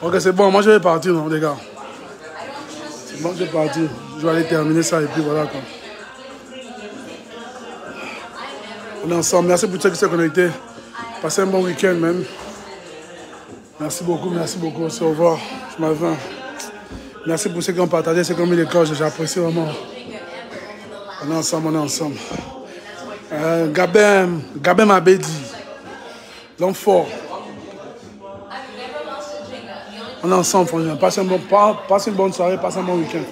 Ok, c'est bon. Moi, je vais partir, non, les gars. C'est bon, je vais partir. Je vais aller terminer ça et puis voilà quoi. On est ensemble. Merci pour ceux qui sont connectés. Passez un bon week-end même. Merci beaucoup, on se revoit. Je m'en vais. Merci pour ceux qui ont partagé, ceux qui ont mis les coches, j'apprécie vraiment. On est ensemble. Gabin m'avait dit, l'homme fort. On est ensemble, franchement. Passez une bonne soirée, passez un bon week-end.